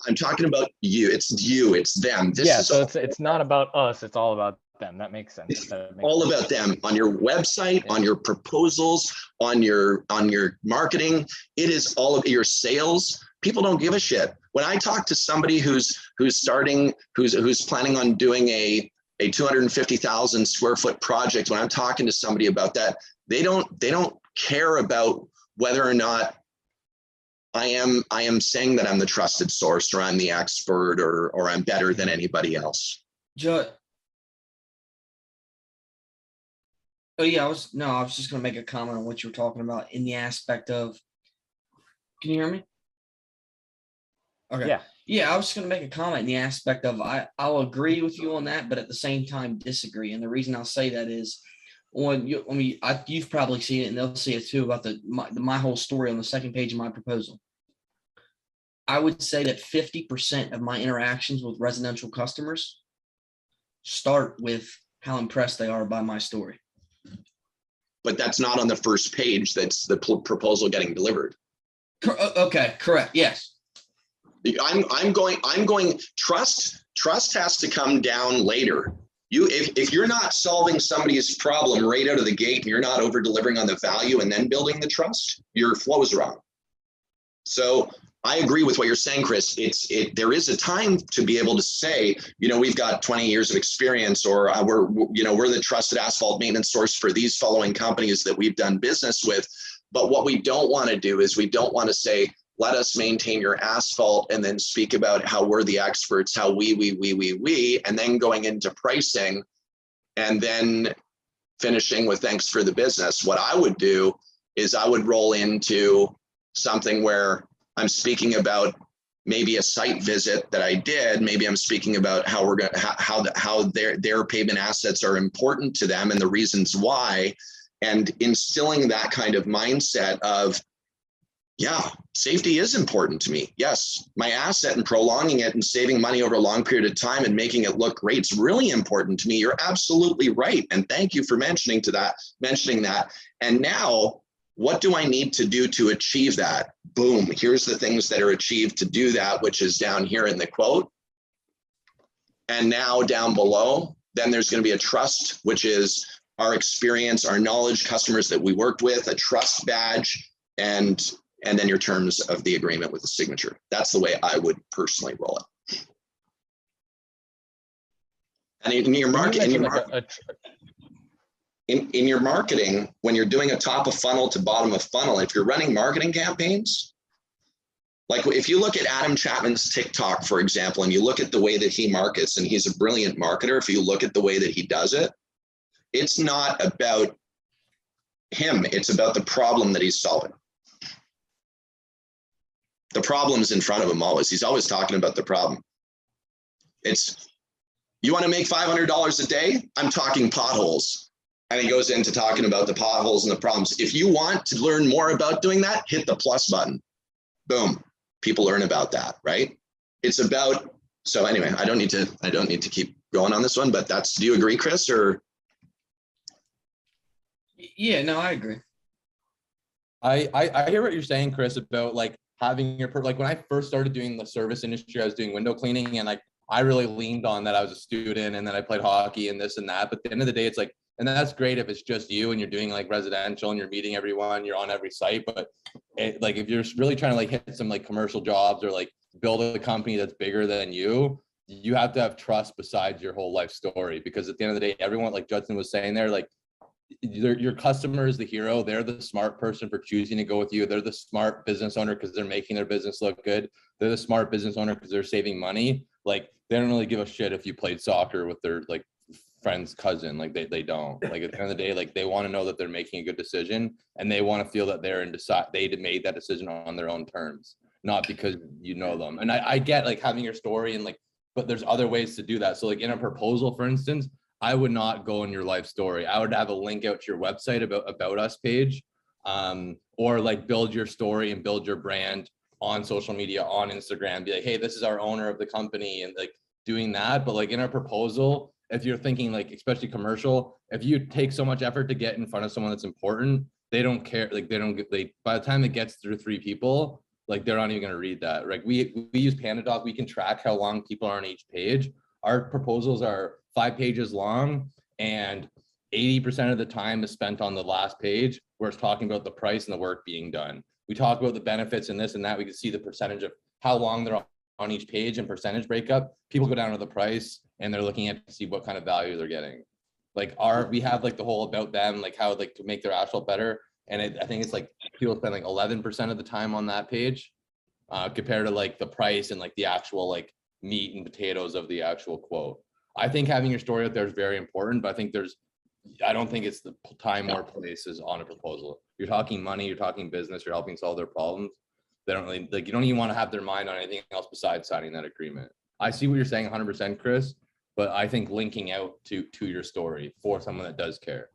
I'm talking about you. It's you. It's them. This Yeah, is so it's not about us. It's all about them. That makes sense. It's all about them. On your website, on your proposals, on your marketing. It is all of your sales. People don't give a shit. When I talk to somebody who's starting, who's planning on doing a 250,000 square foot project, when I'm talking to somebody about that, they don't care about whether or not I am saying that I'm the trusted source, or I'm the expert, or I'm better than anybody else. Judd. Oh yeah, I was just gonna make a comment on what you were talking about in the aspect of, can you hear me? Okay. Yeah. Yeah, I was just gonna make a comment in the aspect of I'll agree with you on that, but at the same time disagree. And the reason I'll say that is you've probably seen it, and they'll see it too, about my whole story on the second page of my proposal. I would say that 50% of my interactions with residential customers start with how impressed they are by my story. But that's not on the first page. That's the proposal getting delivered. Okay, correct. Yes. I'm going, trust has to come down later. If you're not solving somebody's problem right out of the gate, and you're not over delivering on the value and then building the trust, your flow is wrong. So I agree with what you're saying, Chris. There is a time to be able to say, we've got 20 years of experience, or we're the trusted asphalt maintenance source for these following companies that we've done business with. But what we don't want to do is we don't want to say, let us maintain your asphalt, and then speak about how we're the experts, how we, and then going into pricing, and then finishing with thanks for the business. What I would do is I would roll into something where I'm speaking about maybe a site visit that I did. Maybe I'm speaking about how we're going to, how their pavement assets are important to them and the reasons why, and instilling that kind of mindset of, yeah, safety is important to me. Yes, my asset and prolonging it and saving money over a long period of time and making it look great is really important to me. You're absolutely right. And thank you for mentioning that. And now, what do I need to do to achieve that? Boom, here's the things that are achieved to do that, which is down here in the quote. And now down below, then there's going to be a trust, which is our experience, our knowledge, customers that we worked with, a trust badge, and then your terms of the agreement with the signature. That's the way I would personally roll it. And in your marketing, when you're doing a top of funnel to bottom of funnel, if you're running marketing campaigns, like if you look at Adam Chapman's TikTok, for example, and you look at the way that he markets, and he's a brilliant marketer, if you look at the way that he does it, it's not about him. It's about the problem that he's solving. The problem's in front of him always. He's always talking about the problem. It's, you want to make $500 a day? I'm talking potholes. And he goes into talking about the potholes and the problems. If you want to learn more about doing that, hit the plus button. Boom. People learn about that, right? It's about, so anyway, I don't need to keep going on this one, but do you agree, Chris, or? Yeah, no, I agree. I hear what you're saying, Chris, about like having your like when I first started doing the service industry, I was doing window cleaning, and like I really leaned on that. I was a student, and then I played hockey and this and that. But at the end of the day, it's like, and that's great if it's just you and you're doing like residential and you're meeting everyone, you're on every site. But like if you're really trying to like hit some like commercial jobs or like build a company that's bigger than you have to have trust besides your whole life story. Because at the end of the day, everyone, like Judson was saying there, like your customer is the hero. They're the smart person for choosing to go with you. They're the smart business owner because they're making their business look good. They're the smart business owner because they're saving money. Like they don't really give a shit if you played soccer with their like friend's cousin. Like they don't. Like at the end of the day, like they want to know that they're making a good decision, and they want to feel that they're they made that decision on their own terms, not because you know them. And I get like having your story and like, but there's other ways to do that. So like in a proposal, for instance, I would not go in your life story. I would have a link out to your website about us page, or like build your story and build your brand on social media, on Instagram, be like, hey, this is our owner of the company, and like doing that. But like in our proposal, if you're thinking like, especially commercial, if you take so much effort to get in front of someone that's important, they don't care. Like by the time it gets through 3 people, like they're not even going to read that. Like we use PandaDoc. We can track how long people are on each page. Our proposals are 5 pages long, and 80% of the time is spent on the last page where it's talking about the price and the work being done. We talk about the benefits and this and that. We can see the percentage of how long they're on each page and percentage breakup. People go down to the price and they're looking at to see what kind of value they're getting. Like we have like the whole about them, like how like to make their asphalt better. And I think it's like people spend like 11% of the time on that page compared to like the price and like the actual like meat and potatoes of the actual quote. I think having your story out there is very important, but I don't think it's the time or place is on a proposal. You're talking money, you're talking business, you're helping solve their problems. They don't really like, you don't even want to have their mind on anything else besides signing that agreement. I see what you're saying 100%, Chris, but I think linking out to your story for someone that does care.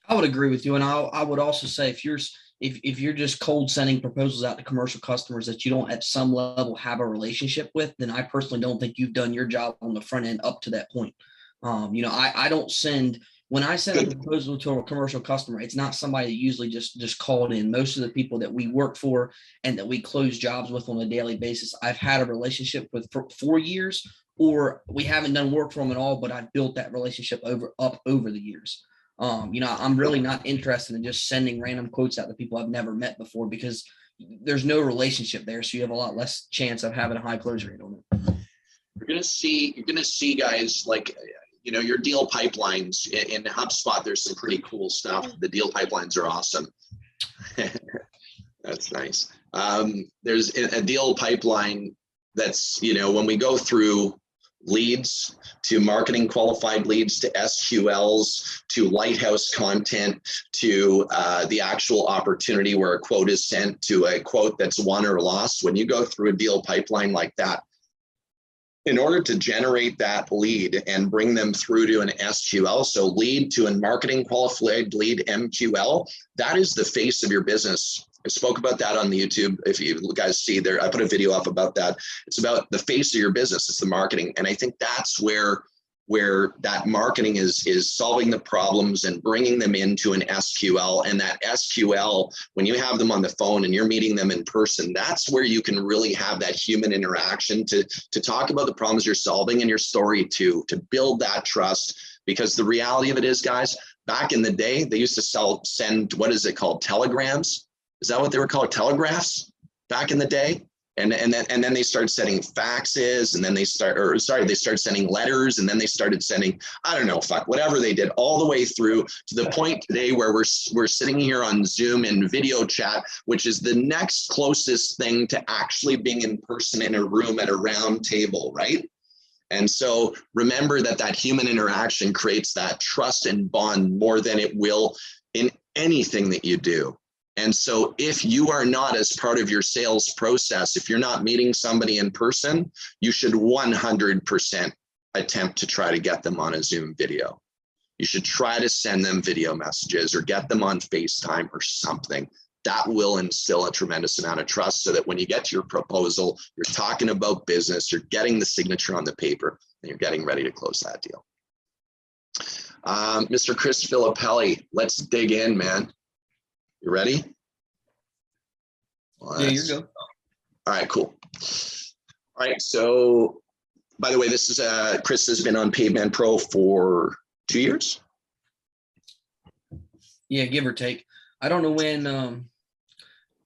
I would agree with you. And I would also say if you're just cold sending proposals out to commercial customers that you don't at some level have a relationship with, then I personally don't think you've done your job on the front end up to that point. I don't send, when I send a proposal to a commercial customer, it's not somebody that usually just called in. Most of the people that we work for and that we close jobs with on a daily basis, I've had a relationship with for 4 years, or we haven't done work for them at all, but I've built that relationship up over the years. I'm really not interested in just sending random quotes out to people I've never met before, because there's no relationship there. So you have a lot less chance of having a high close rate on it. You're going to see guys like, your deal pipelines in HubSpot. There's some pretty cool stuff. The deal pipelines are awesome. That's nice. There's a deal pipeline that's, when we go through leads to marketing qualified leads to SQLs to lighthouse content to the actual opportunity where a quote is sent to a quote that's won or lost. When you go through a deal pipeline like that, in order to generate that lead and bring them through to an SQL, so lead to a marketing qualified lead, MQL, that is the face of your business. I spoke about that on the YouTube. If you guys see there, I put a video up about that. It's about the face of your business. It's the marketing. And I think that's where that marketing is solving the problems and bringing them into an SQL. And that SQL, when you have them on the phone and you're meeting them in person, that's where you can really have that human interaction to talk about the problems you're solving and your story to build that trust. Because the reality of it is, guys, back in the day, they used to send, what is it called? Telegrams. Is that what they were called? Telegraphs back in the day? And then they started sending faxes, and then they started sending letters, and then they started sending, I don't know, whatever they did, all the way through to the point today where we're sitting here on Zoom and video chat, which is the next closest thing to actually being in person in a room at a round table, right? And so remember that human interaction creates that trust and bond more than it will in anything that you do. And so if you are not, as part of your sales process, if you're not meeting somebody in person, you should 100% attempt to try to get them on a Zoom video. You should try to send them video messages or get them on FaceTime or something. That will instill a tremendous amount of trust so that when you get to your proposal, you're talking about business, you're getting the signature on the paper, and you're getting ready to close that deal. Mr. Chris Filippelli, let's dig in, man. You ready? Well, Yeah, that's- you're good. All right, cool. All right, so by the way, this is Chris has been on Pavement Pro for 2 years. Yeah, give or take. I don't know when.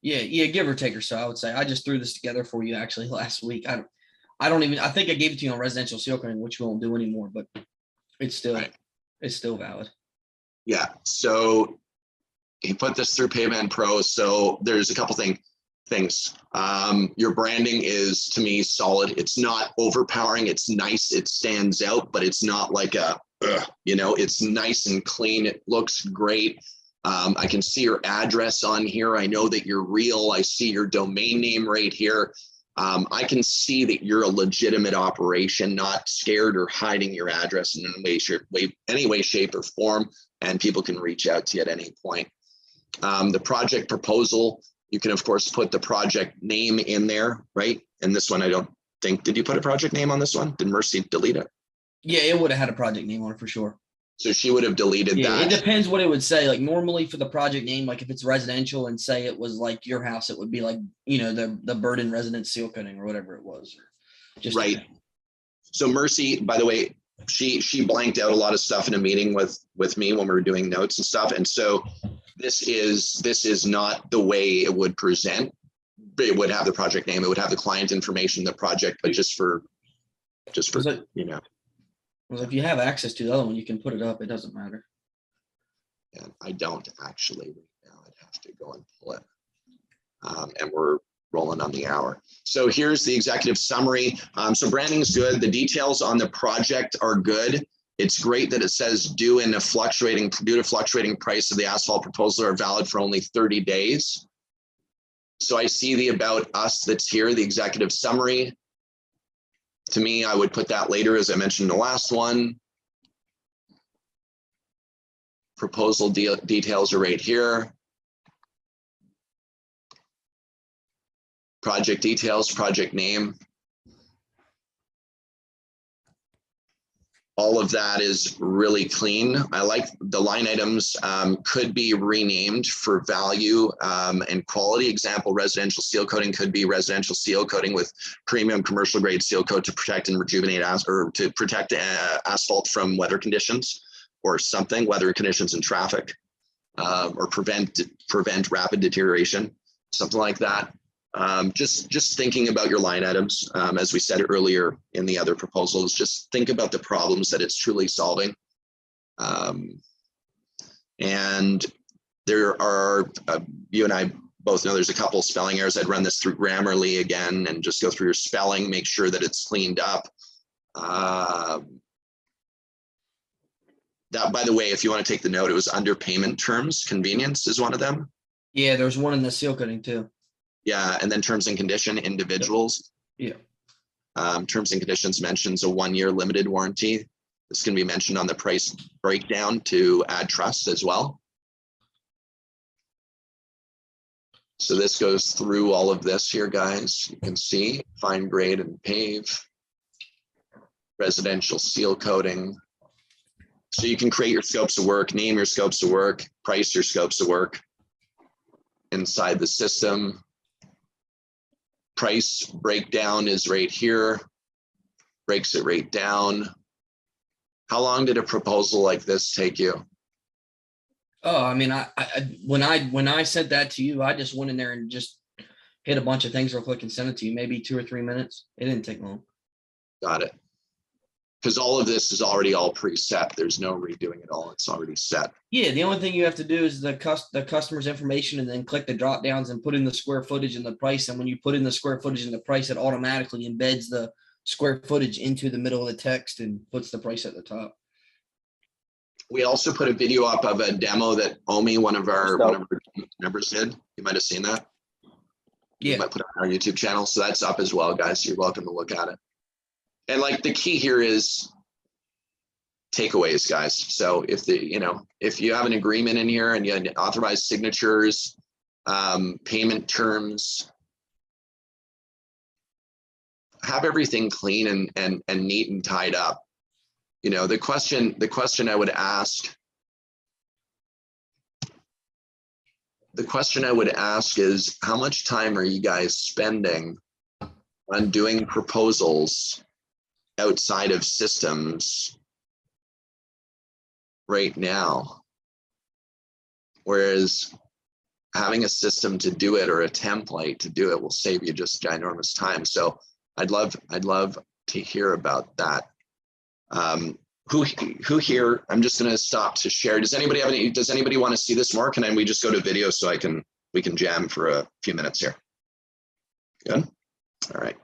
Yeah, give or take or so. I would say I just threw this together for you actually last week. I don't even. I think I gave it to you on residential seal coating, which we won't do anymore, but it's still Right. it's still valid. Yeah, so he put this through Pavement Pro. So there's a couple things. Your branding is, to me, solid. It's not overpowering. It's nice. It stands out, but it's not like it's nice and clean. It looks great. I can see your address on here. I know that you're real. I see your domain name right here. I can see that you're a legitimate operation, not scared or hiding your address in any way, shape, or form, and people can reach out to you at any point. The project proposal, you can of course put the project name in there, right? And this one, I don't think, did you put a project name on this one? Did Mercy delete it? Yeah, it would have had a project name on it for sure. So she would have deleted Yeah, that. it depends what it would say. Like normally for the project name, like if it's residential and say it was like your house, it would be like, the Burdon residence seal coating or whatever it was. Just Right. So Mercy, by the way, she blanked out a lot of stuff in a meeting with me when we were doing notes and stuff. And so this is not the way it would present. It would have the project name, it would have the client information, the project, but just for Well, if you have access to the other one, you can put it up. It doesn't matter. And I don't actually right now. I'd have to go and pull it. And we're rolling on the hour. So here's the executive summary. So branding is good. The details on the project are good. It's great that it says due to fluctuating price of the asphalt proposal are valid for only 30 days. So I see the about us that's here, the executive summary. To me, I would put that later, as I mentioned in the last one. Proposal details are right here. Project details, project name. All of that is really clean. I like the line items could be renamed for value and quality. Example, residential seal coating could be residential seal coating with premium commercial grade seal coat to protect and rejuvenate asphalt from weather conditions or something, weather conditions and traffic, or prevent rapid deterioration, something like that. Just thinking about your line items, as we said earlier in the other proposals, just think about the problems that it's truly solving. And there are, you and I both know there's a couple of spelling errors. I'd run this through Grammarly again and just go through your spelling, make sure that it's cleaned up. That, by the way, if you want to take the note, it was under payment terms. Convenience is one of them. Yeah, there's one in the seal coating too. Yeah, and then terms and condition, individuals. Yeah. Terms and conditions mentions a 1-year limited warranty. This can be mentioned on the price breakdown to add trust as well. So this goes through all of this here, guys. You can see fine grade and pave, residential seal coating. So you can create your scopes of work, name your scopes of work, price your scopes of work inside the system. Price breakdown is right here, breaks it right down. How long did a proposal like this take you? Oh, I mean, when I said that to you, I just went in there and just hit a bunch of things real quick and sent it to you, maybe 2 or 3 minutes. It didn't take long. Got it. Because all of this is already all preset. There's no redoing it all. It's already set. Yeah, the only thing you have to do is the customer's information and then click the drop downs and put in the square footage and the price. And when you put in the square footage and the price, it automatically embeds the square footage into the middle of the text and puts the price at the top. We also put a video up of a demo that Omi, one of our members did. You might have seen that. Yeah. You might put it on our YouTube channel. So that's up as well, guys. You're welcome to look at it. And like the key here is takeaways, guys. So if if you have an agreement in here and you have authorized signatures, payment terms, have everything clean and neat and tied up. The question I would ask the question I would ask is, how much time are you guys spending on doing proposals outside of systems right now? Whereas having a system to do it or a template to do it will save you just ginormous time. So I'd love to hear about that. Who here? I'm just going to stop to share. Does anybody have any? Does anybody want to see this more? Can we just go to video so we can jam for a few minutes here? Good. All right.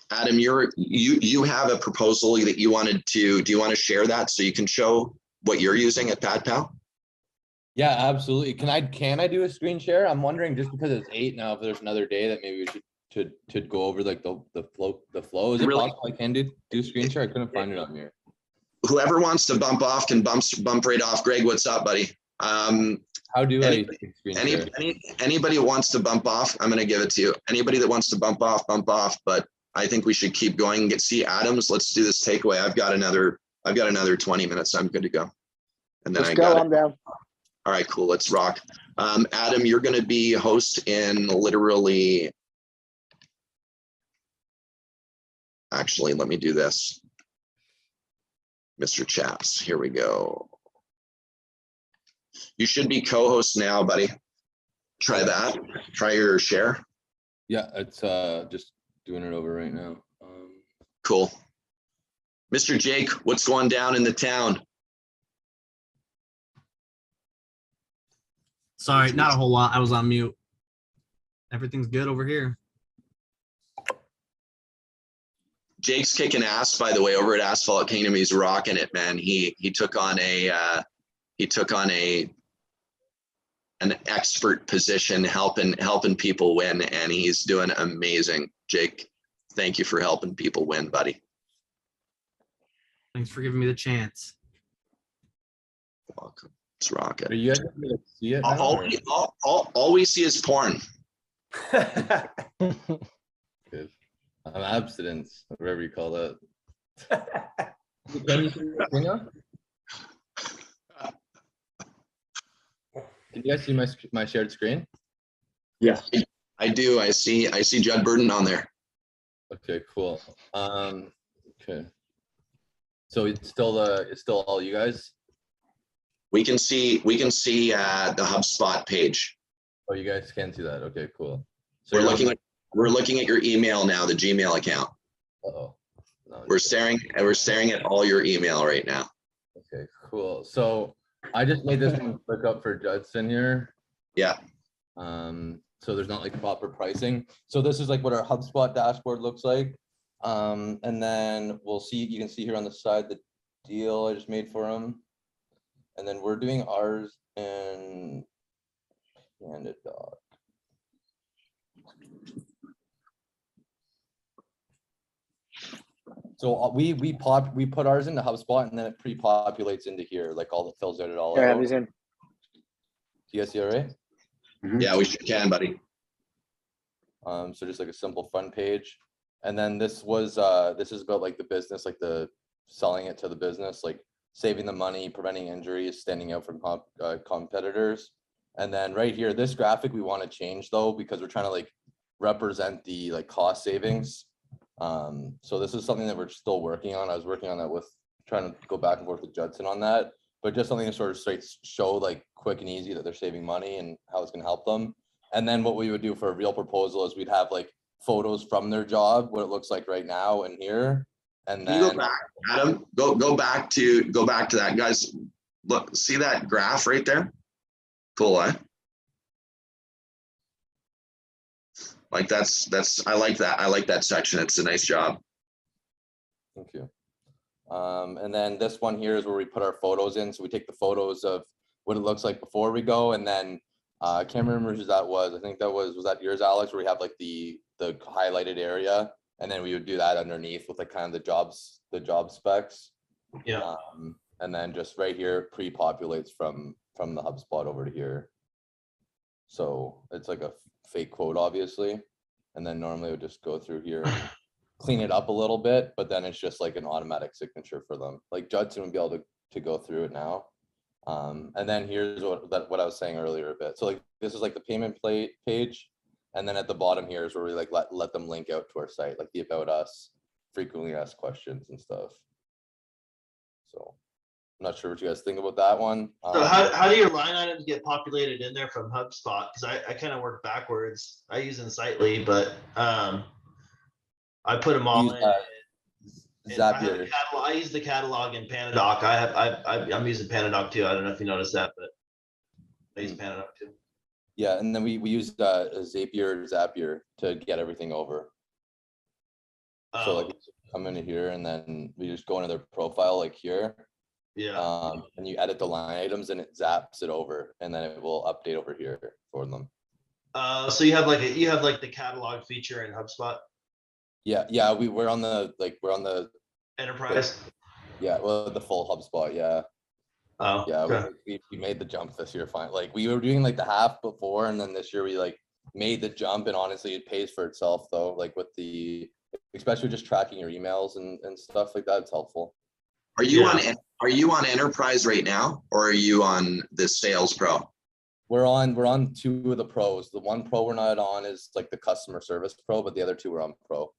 Adam, you have a proposal that you wanted to. Do you want to share that so you can show what you're using at PadPal? Yeah, absolutely. Can I do a screen share? I'm wondering, just because it's 8 now, if there's another day that maybe we should go over like the flow. Is it Really? possible I can do screen share? I couldn't find it on here. Whoever wants to bump off can bump right off. Greg, what's up, buddy? How do I screen share? Anybody who wants to bump off, I'm going to give it to you. Anybody that wants to bump off, but I think we should keep going. See Adams. Let's do this takeaway. I've got another 20 minutes. I'm good to go. And then Let's go. I'm down. All right, cool. Let's rock. Adam, you're going to be host in literally. Actually, let me do this. Mr. Chaps, here we go. You should be co-host now, buddy. Try that. Try your share. Yeah, it's just doing it over right now. Cool. Mr. Jake, what's going down in the town? Sorry, not a whole lot. I was on mute. Everything's good over here. Jake's kicking ass, by the way, over at Asphalt Kingdom. He's rocking it, man. He took on an expert position, helping people win, and he's doing amazing. Jake, thank you for helping people win, buddy. Thanks for giving me the chance. Welcome. Let's rock it. Are you guys able to see it now, all we see is porn. Good. Abstinence, whatever you call that. Can you see the screen now? Can you guys see my shared screen? Yes. I do. I see Judd Burdon on there. Okay, cool. Okay. So it's still all you guys? We can see the HubSpot page. Oh, you guys can see that. Okay, cool. So We're looking at your email now, the Gmail account. Uh-oh. No, We're staring at all your email right now. Okay, cool. So I just made this one click up for Judson here. Yeah. So there's not like proper pricing. So this is like what our HubSpot dashboard looks like. And then you can see here on the side the deal I just made for him. And then we're doing ours in PandaDoc. So we put ours into HubSpot, and then it pre-populates into here, like all that fills it all Yeah, I out. have these in. Do you guys see it, right? Yeah, we sure can, buddy. So just like a simple front page. And then this is about like the business, like the selling it to the business, like saving the money, preventing injuries, standing out from competitors. And then right here, this graphic we want to change though, because we're trying to like represent the like cost savings. So this is something that we're still working on. I was working on that with trying to go back and forth with Judson on that, but just something to sort of show like quick and easy that they're saving money and how it's going to help them. And then what we would do for a real proposal is we'd have like photos from their job, what it looks like right now and here. And then Can you go back, Adam? Go back to that, guys. Look, see that graph right there? Cool, eh? Like I like that. I like that section. It's a nice job. Thank you. And then this one here is where we put our photos in. So we take the photos of what it looks like before we go, and then I can't remember who that was. I think that was that yours, Alex, where we have like the highlighted area, and then we would do that underneath with like kind of the job specs. Yeah. And then just right here pre-populates from the HubSpot over to here. So it's like a fake quote, obviously. And then normally it would just go through here, and clean it up a little bit, but then it's just like an automatic signature for them. Like Judson would be able to go through it now. And then here's what I was saying earlier a bit. So like this is like the payment plate page. And then at the bottom here is where we like let them link out to our site, like the about us, frequently asked questions and stuff. So I'm not sure what you guys think about that one. So how do your line items get populated in there from HubSpot? Because I kind of work backwards. I use Insightly, but I put them all use, in. And I, have a Zapier. catalog, I use the catalog in Panadoc. I'm using Panadoc too. I don't know if you noticed that, but I use Panadoc too. Yeah, and then we use Zapier to get everything over. So like come into here and then we just go into their profile like here. Yeah. And you edit the line items and it zaps it over and then it will update over here for them. So you have like the catalog feature in HubSpot. Yeah, we're on the Enterprise. Yeah, well, the full HubSpot, yeah. Oh, Yeah, okay. we made the jump this year. Fine, like we were doing like the half before, and then this year we like made the jump, and honestly, it pays for itself though. Like with especially just tracking your emails and stuff like that, it's helpful. Are you on Enterprise right now, or are you on the Sales Pro? We're on two of the pros. The one pro we're not on is like the customer service pro, but the other two are on pro.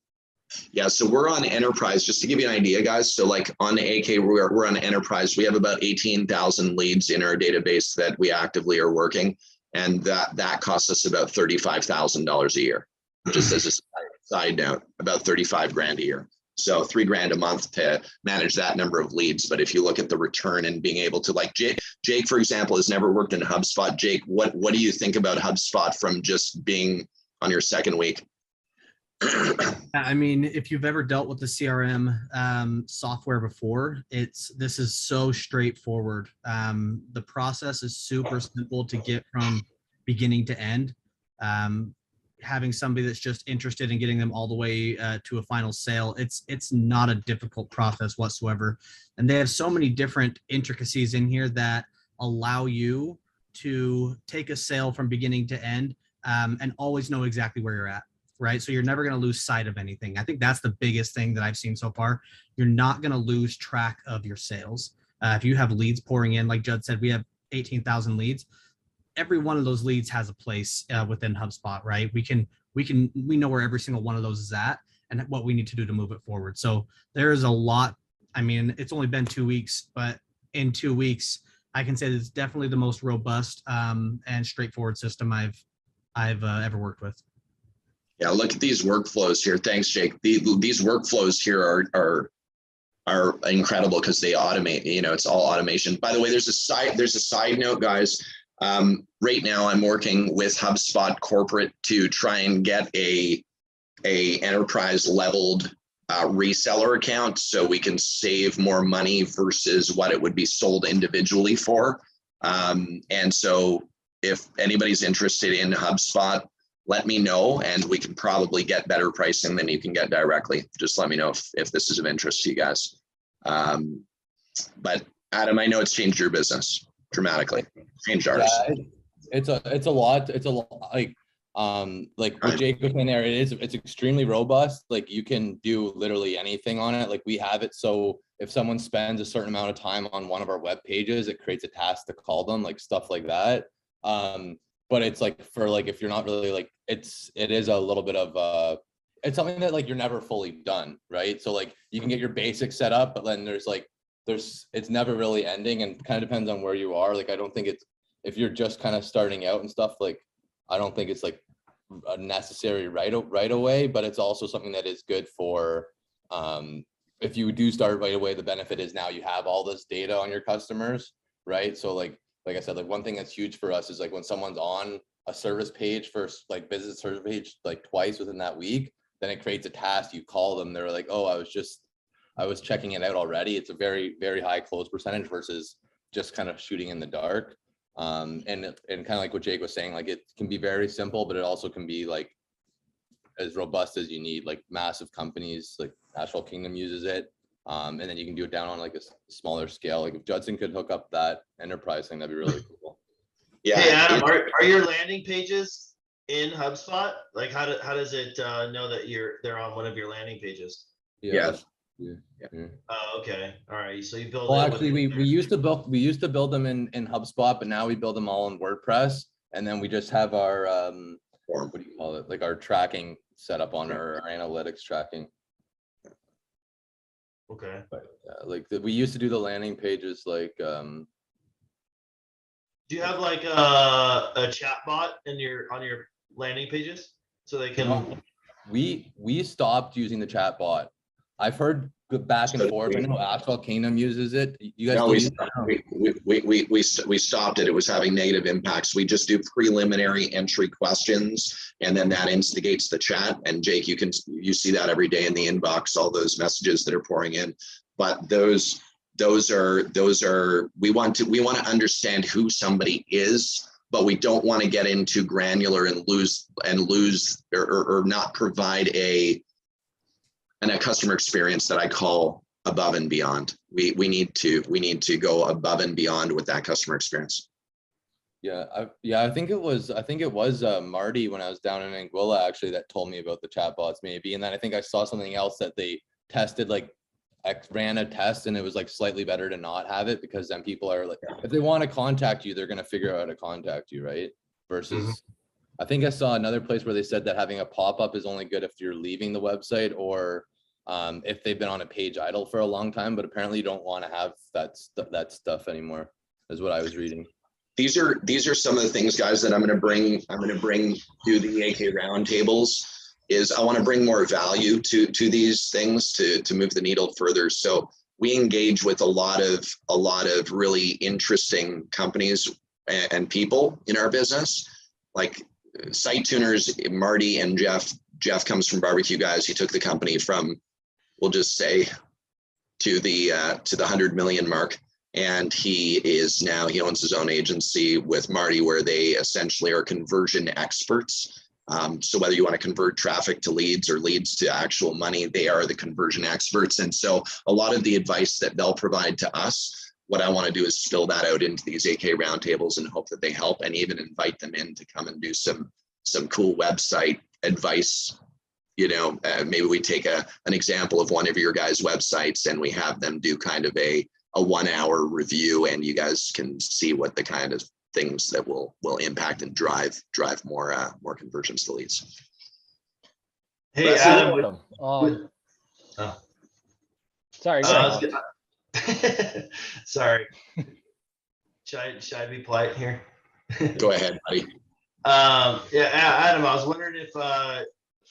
Yeah, so we're on Enterprise. Just to give you an idea, guys. So like on AK, we're on Enterprise. We have about 18,000 leads in our database that we actively are working, and that costs us about $35,000 a year. Just as a side note, about 35 grand a year. So $3 grand a month to manage that number of leads. But if you look at the return and being able to, like Jake, for example, has never worked in HubSpot. Jake, what do you think about HubSpot from just being on your second week? I mean, if you've ever dealt with the CRM software before, this is so straightforward. The process is super simple to get from beginning to end. Having somebody that's just interested in getting them all the way to a final sale, it's not a difficult process whatsoever. And they have so many different intricacies in here that allow you to take a sale from beginning to end and always know exactly where you're at. Right. So you're never going to lose sight of anything. I think that's the biggest thing that I've seen so far. You're not going to lose track of your sales. If you have leads pouring in, like Judd said, we have 18,000 leads. Every one of those leads has a place within HubSpot, right? We know where every single one of those is at and what we need to do to move it forward. So there is a lot. I mean, it's only been 2 weeks, but in 2 weeks, I can say it's definitely the most robust and straightforward system I've ever worked with. Yeah, look at these workflows here. Thanks, Jake. These workflows here are incredible because they automate. You know, it's all automation. By the way, there's a side note, guys. Right now, I'm working with HubSpot Corporate to try and get a enterprise leveled reseller account so we can save more money versus what it would be sold individually for. And so, if anybody's interested in HubSpot, let me know and we can probably get better pricing than you can get directly. Just let me know if this is of interest to you guys. But Adam, I know it's changed your business dramatically. Changed ours. Yeah, it's a lot. It's a lot like what Jake was saying there. It's extremely robust. Like you can do literally anything on it. Like we have it so if someone spends a certain amount of time on one of our web pages, it creates a task to call them, like stuff like that. But it's like for like if you're not really like it is a little bit of it's something that like you're never fully done, right? So like you can get your basics set up, but then it's never really ending and kind of depends on where you are. Like I don't think it's if you're just kind of starting out and stuff, like I don't think it's like a necessary right away, but it's also something that is good for if you do start right away. The benefit is now you have all this data on your customers, right? So like I said, like one thing that's huge for us is like when someone's on a service page first, like visit service page like twice within that week, then it creates a task. You call them, they're like, oh, I was checking it out already. It's a very, very high close percentage versus just kind of shooting in the dark. And kind of like what Jake was saying, like it can be very simple, but it also can be like as robust as you need. Like massive companies like Asphalt Kingdom uses it. And then you can do it down on like a smaller scale. Like if Judson could hook up that enterprise thing, that'd be really cool. Yeah. Hey Adam, are your landing pages in HubSpot? Like how does it know that they're on one of your landing pages? Yeah. Oh, okay. All right. So you build Well, it actually, with- we used to build them in HubSpot, but now we build them all in WordPress, and then we just have our what do you call it, like our tracking set up on our analytics tracking. Okay. But like we used to do the landing pages like Do you have like a chat bot on your landing pages so they can? we stopped using the chat bot. I've heard back and forth. I know Asphalt Kingdom uses it. You guys No, still use it? we stopped it. It was having negative impacts. We just do preliminary entry questions, and then that instigates the chat. And Jake, you see that every day in the inbox, all those messages that are pouring in. But those are we want to understand who somebody is, but we don't want to get into granular and lose or not provide a customer experience that I call above and beyond. We need to go above and beyond with that customer experience. Yeah, I think it was Marty when I was down in Anguilla actually that told me about the chatbots maybe, and then I think I saw something else that they tested, like ran a test, and it was like slightly better to not have it, because then people are like, if they want to contact you, they're going to figure out how to contact you, right? Versus I think I saw another place where they said that having a pop-up is only good if you're leaving the website, or if they've been on a page idle for a long time, but apparently you don't want to have that stuff anymore, is what I was reading. These are some of the things, guys, that I'm going to bring to the AK roundtables. Is I want to bring more value to these things to move the needle further. So we engage with a lot of really interesting companies and people in our business, like site tuners. Marty and Jeff comes from Barbecue Guys. He took the company from, we'll just say, to the 100 million mark. And he owns his own agency with Marty, where they essentially are conversion experts. So whether you want to convert traffic to leads or leads to actual money, they are the conversion experts. And so a lot of the advice that they'll provide to us, what I want to do is spill that out into these AK roundtables and hope that they help, and even invite them in to come and do some cool website advice. Maybe we take an example of one of your guys' websites and we have them do kind of a 1 hour review, and you guys can see what the kind of things that will impact and drive more conversions to leads. Hey, Adam. Sorry. Sorry. Should I be polite here? Go ahead, buddy. Yeah, Adam, I was wondering if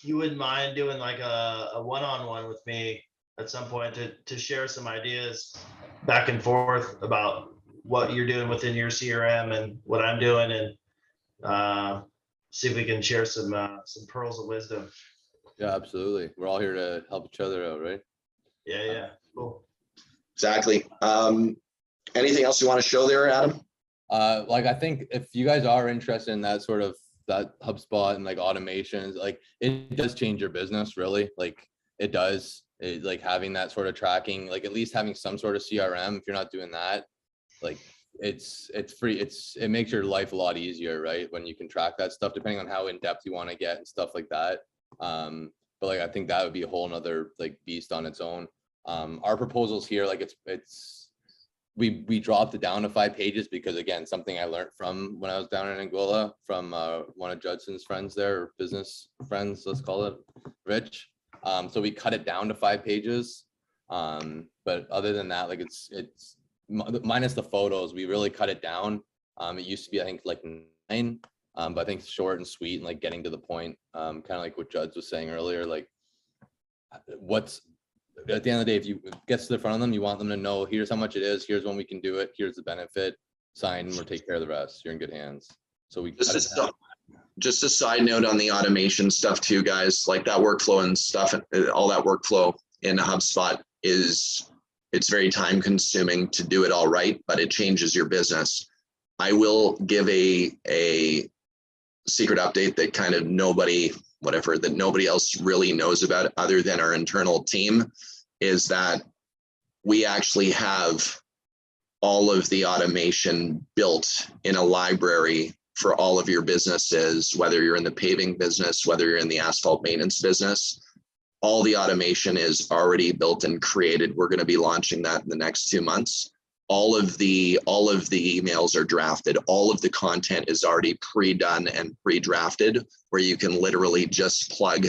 you wouldn't mind doing like a one-on-one with me at some point to share some ideas back and forth about what you're doing within your CRM and what I'm doing, and see if we can share some pearls of wisdom. Yeah, absolutely. We're all here to help each other out, right? Yeah. Cool. Exactly. Anything else you want to show there, Adam? Like, I think if you guys are interested in that sort of that HubSpot and like automations, like it does change your business, really. Like it does. Like having that sort of tracking, like at least having some sort of CRM. If you're not doing that, like it's free. It makes your life a lot easier, right? When you can track that stuff, depending on how in depth you want to get and stuff like that. But like I think that would be a whole nother like beast on its own. Our proposals here, like we dropped it down to 5 pages because, again, something I learned from when I was down in Anguilla from one of Judson's friends there, or business friends, let's call it, Rich. So we cut it down to 5 pages. But other than that, like it's minus the photos, we really cut it down. It used to be, I think, like 9, but I think it's short and sweet and like getting to the point, kind of like what Judd was saying earlier, like what's at the end of the day, if you get to the front of them, you want them to know, here's how much it is, here's when we can do it, here's the benefit, sign, and we'll take care of the rest. You're in good hands. So we just a side note on the automation stuff too, guys, like that workflow and stuff, all that workflow in HubSpot it's very time consuming to do it all right, but it changes your business. I will give a secret update that kind of nobody else really knows about other than our internal team, is that we actually have all of the automation built in a library for all of your businesses, whether you're in the paving business, whether you're in the asphalt maintenance business. all the automation is already built and created. We're going to be launching that in the next 2 months. All of the emails are drafted. All of the content is already pre-done and pre-drafted, where you can literally just plug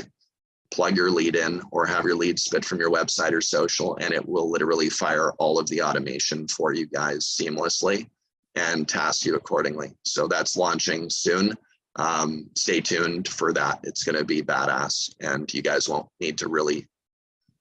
your lead in or have your lead spit from your website or social, and it will literally fire all of the automation for you guys seamlessly and task you accordingly. So that's launching soon. Stay tuned for that. It's going to be badass, and you guys won't need to really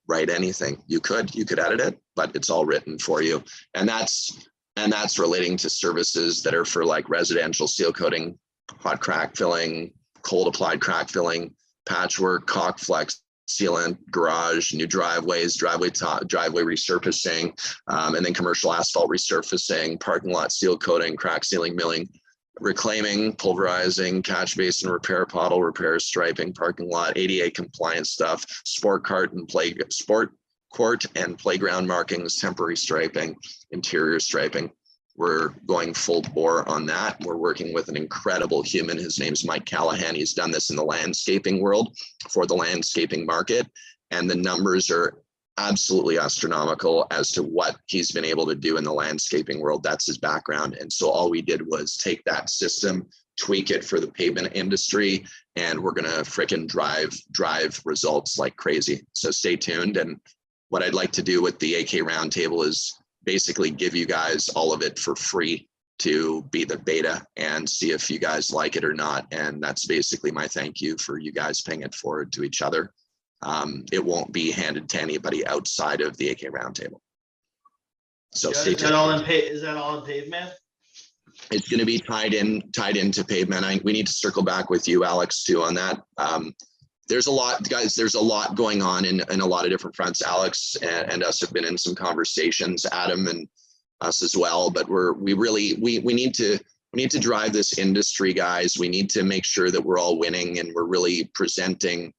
write anything. You could edit it, but it's all written for you. And that's relating to services that are for like residential seal coating, hot crack filling, cold applied crack filling, patchwork, caulk flex, sealant, garage, new driveways, driveway resurfacing, and then commercial asphalt resurfacing, parking lot seal coating, crack sealing, milling, reclaiming, pulverizing, catch basin repair, pothole repair, striping, parking lot, ADA compliance stuff, sport court and playground markings, temporary striping, interior striping. We're going full bore on that. We're working with an incredible human. His name's Mike Callahan. He's done this in the landscaping world for the landscaping market, and the numbers are absolutely astronomical as to what he's been able to do in the landscaping world. That's his background. And so all we did was take that system, tweak it for the pavement industry, and we're going to frickin' drive results like crazy. So stay tuned. And what I'd like to do with the AK Roundtable is basically give you guys all of it for free to be the beta and see if you guys like it or not. And that's basically my thank you for you guys paying it forward to each other. It won't be handed to anybody outside of the AK Roundtable. So Judd, stay is tuned. that all in pavement? It's going to be tied into pavement. We need to circle back with you, Alex, too, on that. There's a lot, guys. There's a lot going on in a lot of different fronts. Alex and us have been in some conversations, Adam and us as well. But we need to drive this industry, guys. We need to make sure that we're all winning and we're really presenting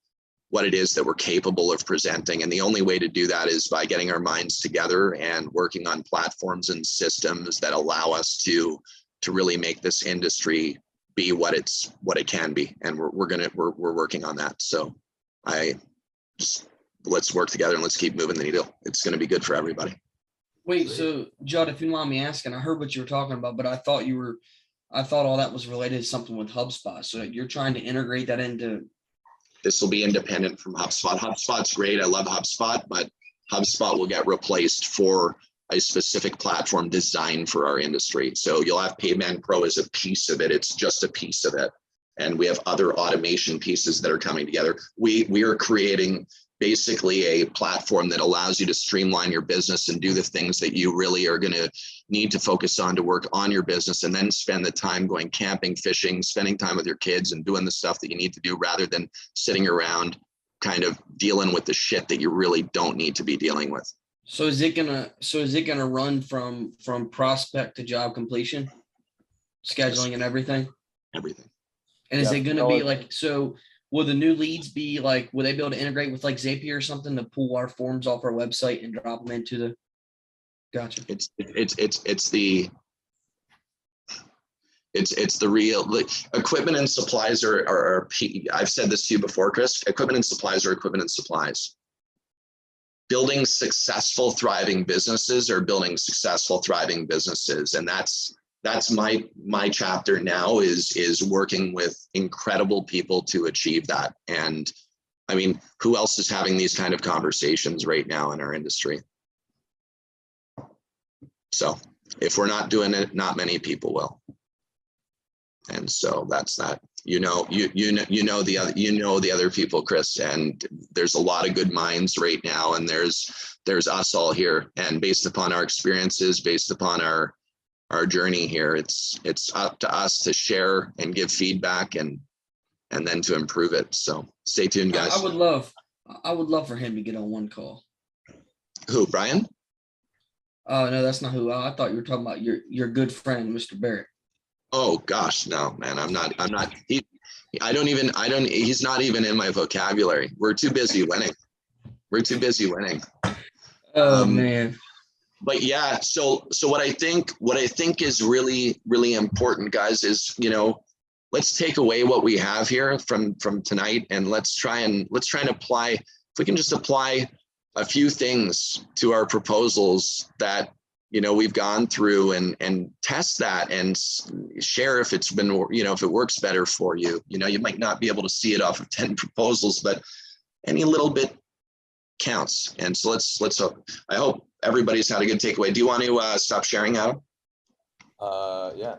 what it is that we're capable of presenting. And the only way to do that is by getting our minds together and working on platforms and systems that allow us to really make this industry be what it can be. And we're working on that. So let's work together and let's keep moving the needle. It's going to be good for everybody. Wait, so Judd, if you don't mind me asking, I heard what you were talking about, but I thought all that was related to something with HubSpot. So you're trying to integrate that into. This will be independent from HubSpot. HubSpot's great. I love HubSpot, but HubSpot will get replaced for a specific platform designed for our industry. So you'll have Pavement Pro as a piece of it. It's just a piece of it. And we have other automation pieces that are coming together. We are creating basically a platform that allows you to streamline your business and do the things that you really are going to need to focus on to work on your business, and then spend the time going camping, fishing, spending time with your kids and doing the stuff that you need to do, rather than sitting around kind of dealing with the shit that you really don't need to be dealing with. So is it gonna run from prospect to job completion, scheduling and everything? Everything. And is it gonna be like, so will the new leads be like, will they be able to integrate with like Zapier or something to pull our forms off our website and drop them into the? Gotcha. It's the real equipment and supplies are I've said this to you before, Chris. Equipment and supplies are equipment and supplies. Building successful, thriving businesses are building successful, thriving businesses. And that's my chapter now is working with incredible people to achieve that. And I mean, who else is having these kind of conversations right now in our industry? So if we're not doing it, not many people will. And so that's that. You know the other people, Chris, and there's a lot of good minds right now, and there's us all here, and based upon our experiences, based upon our journey here, it's up to us to share and give feedback and then to improve it. So stay tuned, guys. I would love for him to get on one call. Who, Brian? Oh no, that's not who. I thought you were talking about your good friend, Mr. Barrett. Oh gosh, no, man, I'm not, he's not even in my vocabulary. We're too busy winning. Oh man. But yeah, so what I think is really, really important, guys, is, let's take away what we have here from tonight, and let's try and apply we can just apply a few things to our proposals that, you know, we've gone through and test that and share if it's been, you know, if it works better for you. You know, you might not be able to see it off of 10 proposals, but any little bit counts. And so let's I hope everybody's had a good takeaway. Do you want to stop sharing, Adam? Yeah.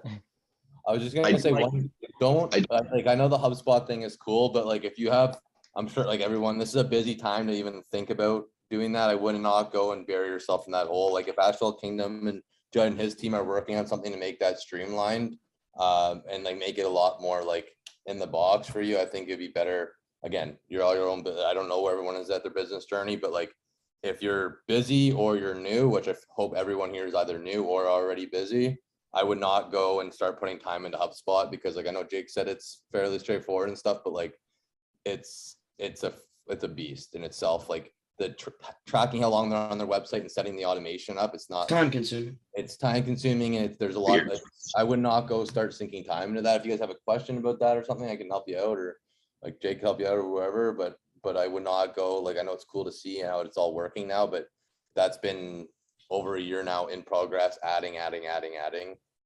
I was just gonna say like I know the HubSpot thing is cool, but like if you have, I'm sure like everyone, this is a busy time to even think about doing that. I would not go and bury yourself in that hole. Like if Asphalt Kingdom and Judd and his team are working on something to make that streamlined and like make it a lot more like in the box for you, I think it'd be better. Again, you're all your own, but I don't know where everyone is at their business journey, but like if you're busy or you're new, which I hope everyone here is either new or already busy, I would not go and start putting time into HubSpot because like I know Jake said it's fairly straightforward and stuff, but like it's a beast in itself. Like the tracking how long they're on their website and setting the automation up, it's not Time consuming. It's time consuming and there's a lot of, I would not go start sinking time into that. If you guys have a question about that or something, I can help you out, or like Jake help you out or whoever, but I would not go, like I know it's cool to see how it's all working now, but that's been over a year now in progress, adding.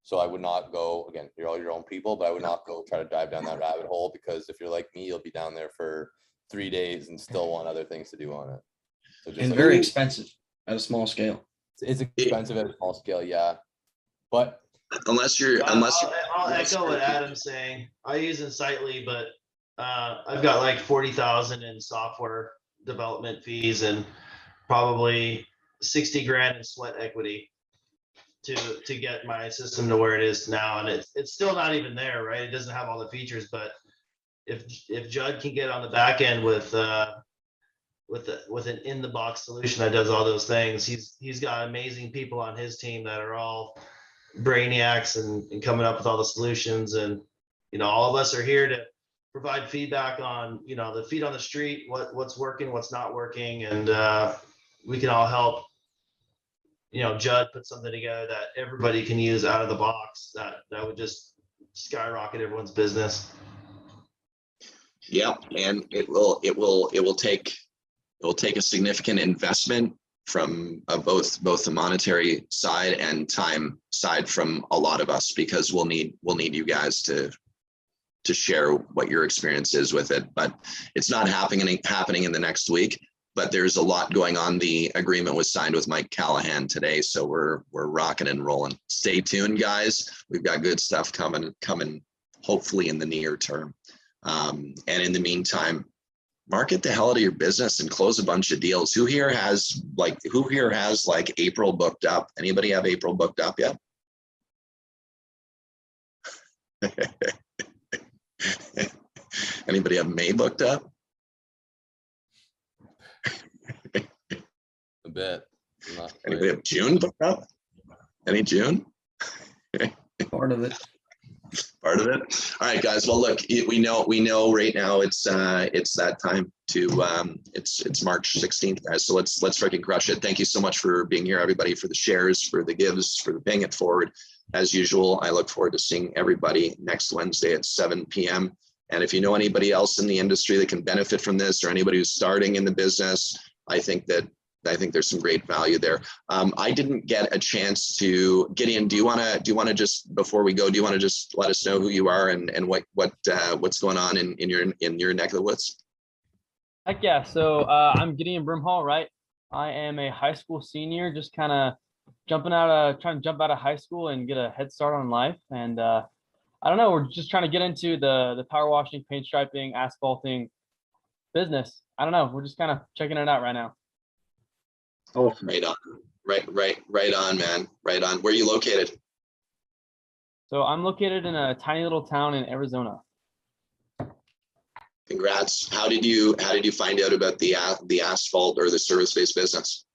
So I would not go, again, you're all your own people, but I would not go try to dive down that rabbit hole because if you're like me, you'll be down there for 3 days and still want other things to do on it. So just And like, very expensive at a small scale. it's expensive at a small scale, yeah. But I'll echo what Adam's saying. I use Insightly, but I've got like 40,000 in software development fees and probably 60 grand in sweat equity to get my system to where it is now. And it's still not even there, right? It doesn't have all the features, but if Judd can get on the back end with an in the box solution that does all those things, he's got amazing people on his team that are all brainiacs and coming up with all the solutions. And, you know, all of us are here to provide feedback on, you know, the feet on the street, what's working, what's not working. And we can all help, you know, Judd put something together that everybody can use out of the box that would just skyrocket everyone's business. Yeah, and it will take a significant investment from both the monetary side and time side from a lot of us, because we'll need you guys to share what your experience is with it. But it's not happening in the next week, but there's a lot going on. The agreement was signed with Mike Callahan today, so we're rocking and rolling. Stay tuned, guys. We've got good stuff coming hopefully in the near term. And in the meantime, market the hell out of your business and close a bunch of deals. Who here has April booked up? Anybody have April booked up yet? Anybody have May booked up? a bit. Anybody have June booked up? Any June? Part of it. Part of it. All right, guys. Well, look, we know right now it's that time to it's March 16th, guys. So let's freaking crush it. Thank you so much for being here, everybody, for the shares, for the gives, for the paying it forward. As usual, I look forward to seeing everybody next Wednesday at 7 p.m. And if you know anybody else in the industry that can benefit from this, or anybody who's starting in the business, I think there's some great value there. I didn't get a chance to get in. Do you want to just, before we go, do you want to just let us know who you are and what's going on in your neck of the woods? Heck yeah. So I'm Gideon Brimhall, right? I am a high school senior, just kind of trying to jump out of high school and get a head start on life. And I don't know, we're just trying to get into the power washing, paint striping, asphalting business. I don't know. We're just kind of checking it out right now. Awesome. Right on. Right on, man. Right on. Where are you located? So I'm located in a tiny little town in Arizona. Congrats. How did you find out about the asphalt or the service-based business?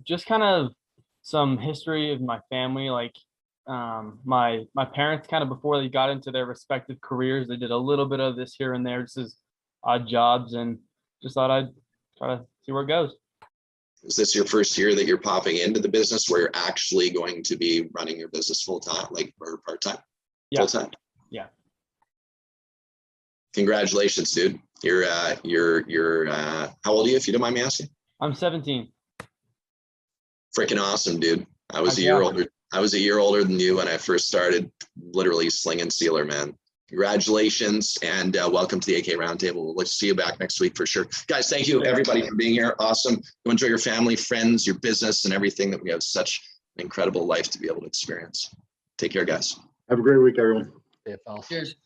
Just kind of some history of my family, like my parents, kind of before they got into their respective careers, they did a little bit of this here and there, just as odd jobs, and just thought I'd try to see where it goes. Is this your first year that you're popping into the business where you're actually going to be running your business full time, like, or part time? Yeah. Full time? Yeah. Congratulations, dude. You're how old are you, if you don't mind me asking? I'm 17. Freaking awesome, dude. I was a Heck year yeah. older. I was a year older than you when I first started literally slinging sealer, man. Congratulations and welcome to the AK Roundtable. We'll see you back next week for sure. Guys, thank you everybody for being here. Awesome. Go enjoy your family, friends, your business, and everything that we have such an incredible life to be able to experience. Take care, guys. Have a great week, everyone. Yeah, fellas. Cheers.